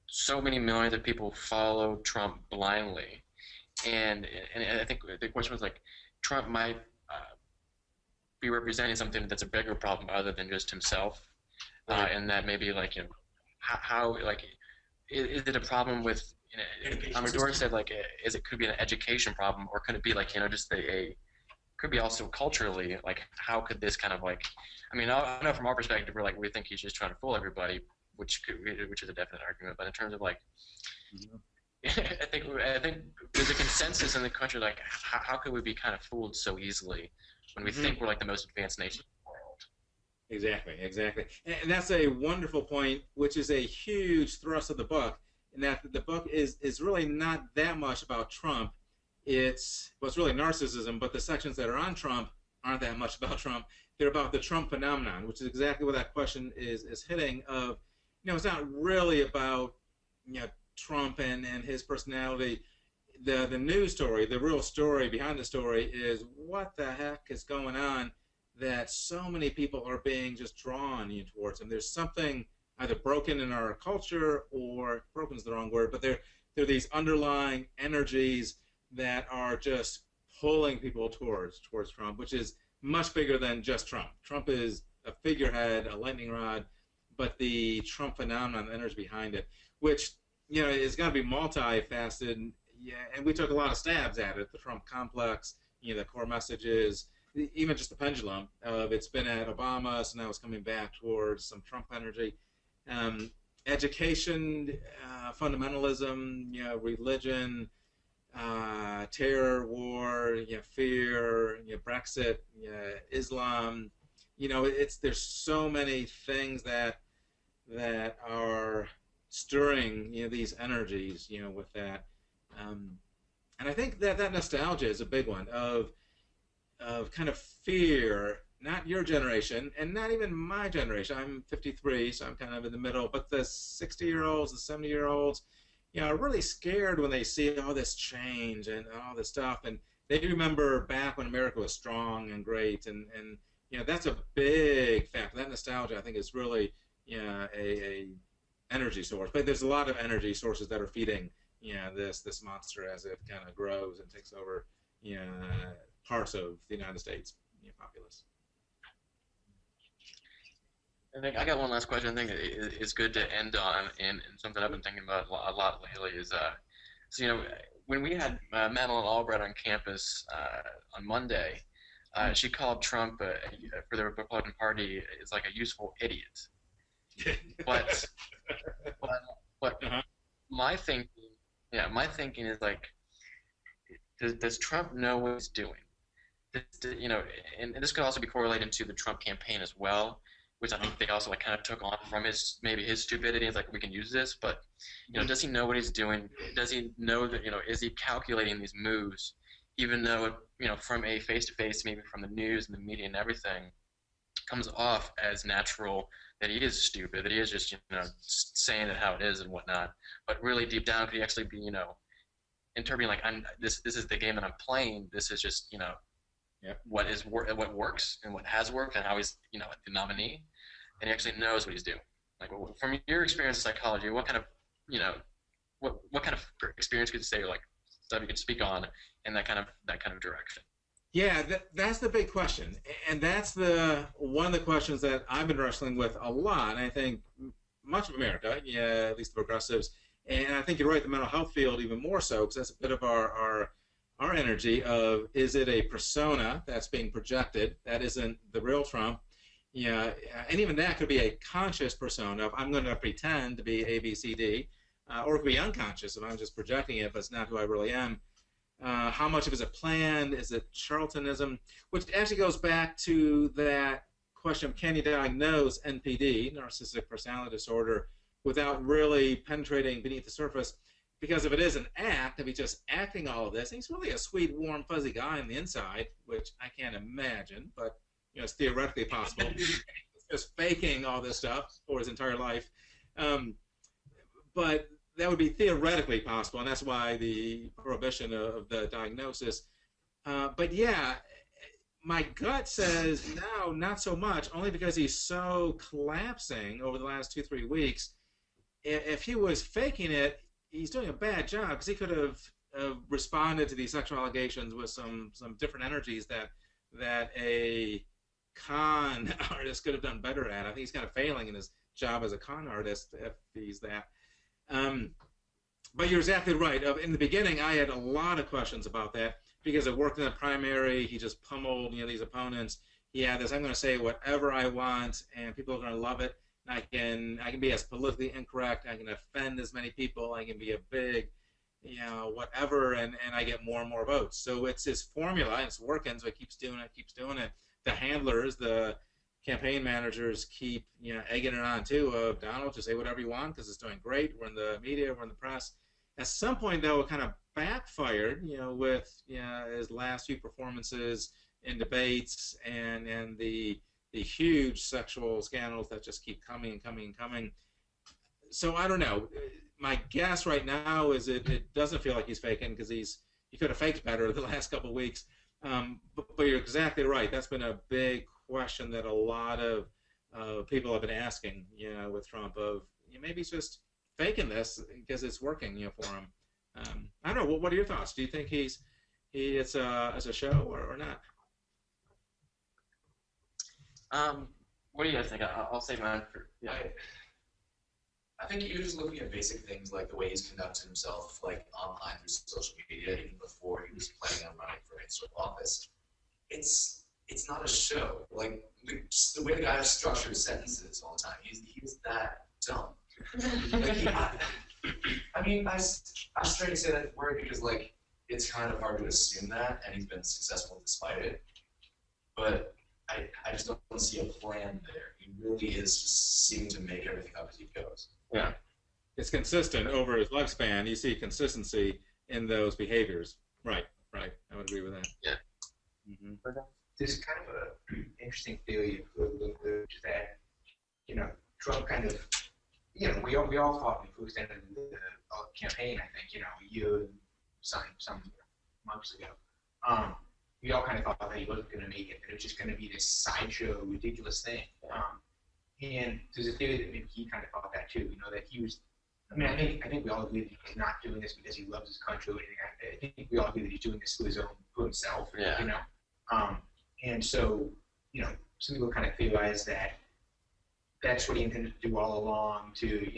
so many millions of people follow Trump blindly, and I think the question was like, Trump might be representing something that's a bigger problem other than just himself, and that maybe how is it a problem with Amador said could be an education problem, or could it be just could be also culturally, how could this kind of I know from our perspective we think he's just trying to fool everybody, which is a definite argument, but in terms of I think there's a consensus in the country how could we be kind of fooled so easily when we think we're the most advanced nation in the world? Exactly. And that's a wonderful point, which is a huge thrust of the book, in that the book is really not that much about Trump. It's really narcissism, but the sections that are on Trump aren't that much about Trump. They're about the Trump phenomenon, which is exactly what that question is hitting of, it's not really about, Trump and his personality. The news story, the real story behind the story is what the heck is going on that so many people are being just drawn towards him. There's something either broken in our culture, or broken is the wrong word, but there are these underlying energies that are just pulling people towards Trump, which is much bigger than just Trump. Trump is a figurehead, a lightning rod, but the Trump phenomenon, the energy behind it, which is got to be multifaceted. Yeah, and we took a lot of stabs at it. The Trump complex, the core messages, even just the pendulum of it's been at Obama, so now it's coming back towards some Trump energy. Education, fundamentalism, religion, terror, war, fear, Brexit, Islam. There's so many things that are stirring these energies with that, and I think that nostalgia is a big one of kind of fear. Not your generation, and not even my generation. I'm 53, so I'm kind of in the middle. But the 60-year-olds, the 70-year-olds, are really scared when they see all this change and all this stuff. And they remember back when America was strong and great. And that's a big factor. That nostalgia, I think, is really a energy source. But there's a lot of energy sources that are feeding this monster as it kind of grows and takes over parts of the United States populace. I think I got one last question. I think it's good to end on, and something I've been thinking about a lot lately is, when we had Madeline Albright on campus on Monday, she called Trump for the Republican Party is a useful idiot. But my thinking is does Trump know what he's doing? And this could also be correlated to the Trump campaign as well, which I think they also kind of took on from his stupidity. It's we can use this, but does he know what he's doing? Does he know that is he calculating these moves, even though from a face-to-face, maybe from the news and the media and everything, comes off as natural, that he is stupid, that he is just, saying it how it is and whatnot. But really deep down, could he actually be, interpreting like, this is the game that I'm playing. This is just, what works and what has worked and how he's, the nominee, and he actually knows what he's doing. Like, from your experience in psychology, what kind of, what kind of experience could you say, or like stuff you could speak on in that kind of direction? Yeah, that's the big question, and that's one of the questions that I've been wrestling with a lot. And I think much of America, at least the progressives, and I think you're right, the mental health field even more so, because that's a bit of our energy of, is it a persona that's being projected that isn't the real Trump? And even that could be a conscious persona of, I'm going to pretend to be A, B, C, D, or it could be unconscious if I'm just projecting it, but it's not who I really am. How much of it is it planned? Is it charlatanism? Which actually goes back to that question of, can you diagnose NPD, narcissistic personality disorder, without really penetrating beneath the surface? Because if it is an act, if he's just acting all of this, and he's really a sweet, warm, fuzzy guy on the inside, which I can't imagine, but it's theoretically possible. He's just faking all this stuff for his entire life. But that would be theoretically possible, and that's why the prohibition of the diagnosis. But yeah, my gut says no, not so much, only because he's so collapsing over the last 2-3 weeks. If he was faking it, he's doing a bad job, because he could have responded to these sexual allegations with some different energies that a con artist could have done better at. I think he's kind of failing in his job as a con artist if he's that. But you're exactly right. In the beginning, I had a lot of questions about that, because it worked in the primary. He just pummeled, these opponents. He had this, I'm going to say whatever I want, and people are going to love it. And I can be as politically incorrect. I can offend as many people. I can be a big, whatever, and I get more and more votes. So it's his formula, and it's working. So he keeps doing it. The handlers, the campaign managers keep egging it on too, of Donald, just say whatever you want because it's doing great. We're in the media, we're in the press. At some point, though, it kind of backfired, with his last few performances in debates and the huge sexual scandals that just keep coming and coming and coming. So I don't know. My guess right now is it doesn't feel like he's faking, because he could have faked better the last couple of weeks. But you're exactly right. That's been a big question that a lot of people have been asking, with Trump, of maybe he's just faking this because it's working, for him. I don't know. What are your thoughts? Do you think it's a show or not? What do you guys think? I'll save mine for. Yeah. I think you're just looking at basic things like the way he's conducted himself, like online through social media, even before he was planning on running for any sort of office. It's not a show. Like just the way the guy structures sentences all the time, he's that dumb. I straight to say that word because it's kind of hard to assume that, and he's been successful despite it. But I just don't see a plan there. He really is just seeming to make everything up as he goes. Yeah. It's consistent over his lifespan. You see consistency in those behaviors. Right. I would agree with that. Yeah. Mm-hmm. There's kind of an interesting theory that, Trump kind of, we all thought before we started the campaign, I think, a year some months ago, we all kind of thought that he wasn't going to make it, that it was just going to be this sideshow, ridiculous thing. And there's a theory that maybe he kind of thought that too, that he was, I think we all agree that he's not doing this because he loves his country or anything. I think we all agree that he's doing this for himself, and so, some people kind of theorize that that's what he intended to do all along, to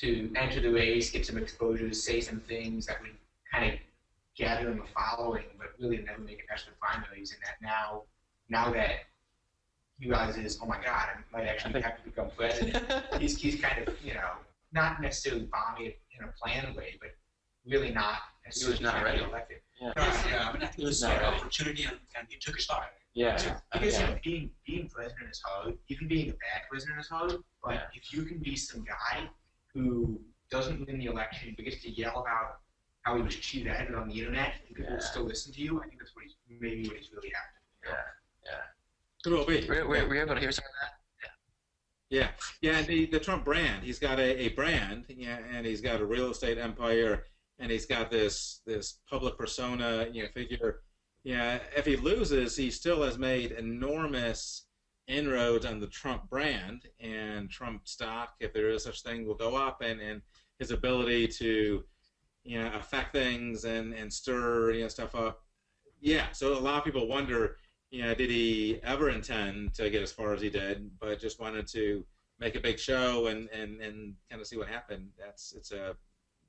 enter the race, get some exposure, say some things that would kind of gather him a following, but really never make it past the primaries. And that now that he realizes, oh my God, I might actually have to become president, he's kind of, not necessarily bombing it in a planned way, but really not necessarily ready. Elected. Yeah, I think he saw an opportunity and he took a shot. Yeah. Because being president is hard. Even being a bad president is hard. But if you can be some guy who doesn't win the election but gets to yell about how he was cheated on the internet and people will still listen to you, I think that's what he's really after. Could well be. Were you able to hear some of that? Yeah, yeah. And the Trump brand, he's got a brand, yeah, and he's got a real estate empire, and he's got this public persona, figure. Yeah, if he loses, he still has made enormous inroads on the Trump brand, and Trump stock, if there is such thing, will go up, and his ability to, affect things and stir, stuff up. Yeah, so a lot of people wonder, did he ever intend to get as far as he did, but just wanted to make a big show and kind of see what happened? It's a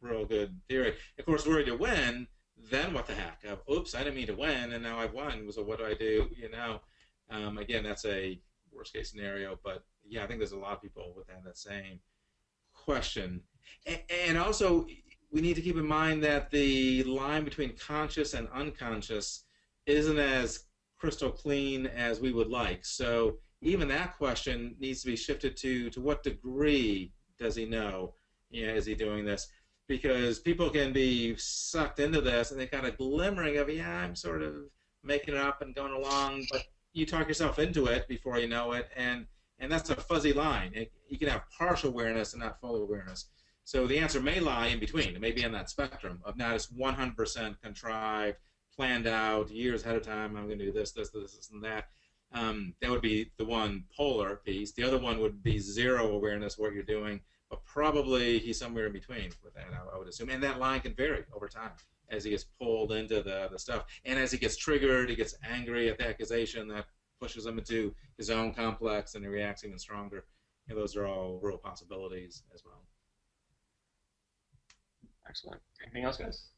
real good theory. Of course, were he to win, then what the heck? Oops, I didn't mean to win, and now I've won. So what do I do? Again, that's a worst case scenario, but yeah, I think there's a lot of people with that same question. And also, we need to keep in mind that the line between conscious and unconscious isn't as crystal clean as we would like. So even that question needs to be shifted to what degree does he know? Is he doing this? Because people can be sucked into this and they got a glimmering of, I'm sort of making it up and going along, but you talk yourself into it before you know it, and that's a fuzzy line. You can have partial awareness and not full awareness. So the answer may lie in between. It may be on that spectrum of not as 100% contrived, planned out, years ahead of time, I'm going to do this, and that. That would be the one polar piece. The other one would be zero awareness of what you're doing, but probably he's somewhere in between with that, I would assume. And that line can vary over time as he gets pulled into the stuff. And as he gets triggered, he gets angry at the accusation, that pushes him into his own complex, and he reacts even stronger. Those are all real possibilities as well. Excellent. Anything else, guys?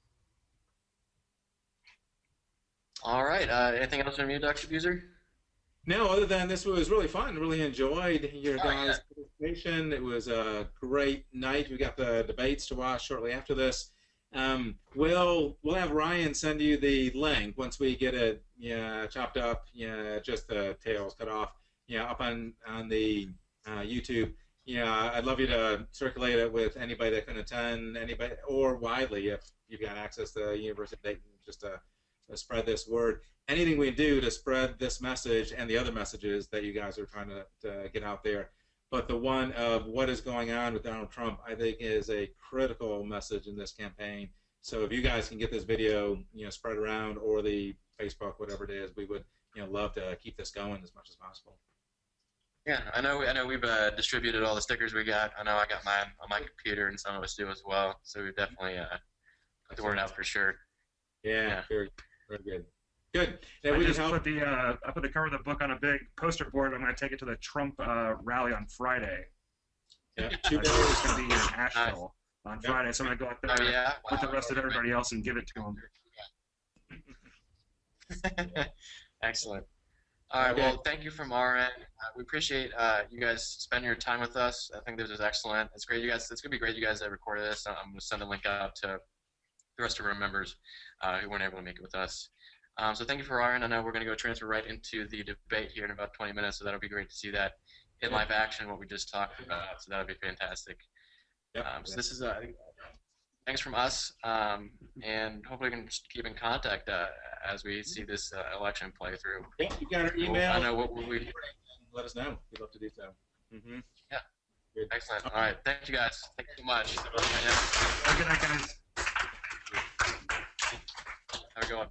All right. Anything else from you, Dr. Buser? No, other than this was really fun. Really enjoyed your guys' presentation. It was a great night. We got the debates to watch shortly after this. We'll have Ryan send you the link once we get it chopped up, just the tails cut off, up on the YouTube. I'd love you to circulate it with anybody that can attend, anybody, or widely if you've got access to the University of Dayton, just to spread this word. Anything we do to spread this message and the other messages that you guys are trying to get out there. But the one of what is going on with Donald Trump, I think, is a critical message in this campaign. So if you guys can get this video, spread around, or the Facebook, whatever it is, we would, love to keep this going as much as possible. Yeah, I know we've distributed all the stickers we got. I know I got mine on my computer, and some of us do as well. So we've definitely put the word out for sure. Yeah. Very, very good. Good. I put the cover of the book on a big poster board. I'm going to take it to the Trump rally on Friday. Yeah. It's going to be in Asheville on Friday, so I'm going to go out there with the rest of everybody else and give it to them. Excellent. All right. Well, thank you from our end. We appreciate you guys spending your time with us. I think this is excellent. It's great, you guys. It's going to be great you guys that recorded this. I'm going to send a link out to the rest of our members who weren't able to make it with us. So thank you for our end. I know we're going to go transfer right into the debate here in about 20 minutes, so that'll be great to see that in live action, what we just talked about. So that'll be fantastic. Yep. So this is thanks from us, and hopefully we can just keep in contact as we see this election play through. Yeah, you got our email. I know what we. Let us know. We'd love to do so. Mm-hmm. Yeah. Good. Excellent. All right. Thank you, guys. Thank you so much. Have a good night, guys. Have a good one.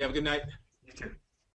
Have a good night.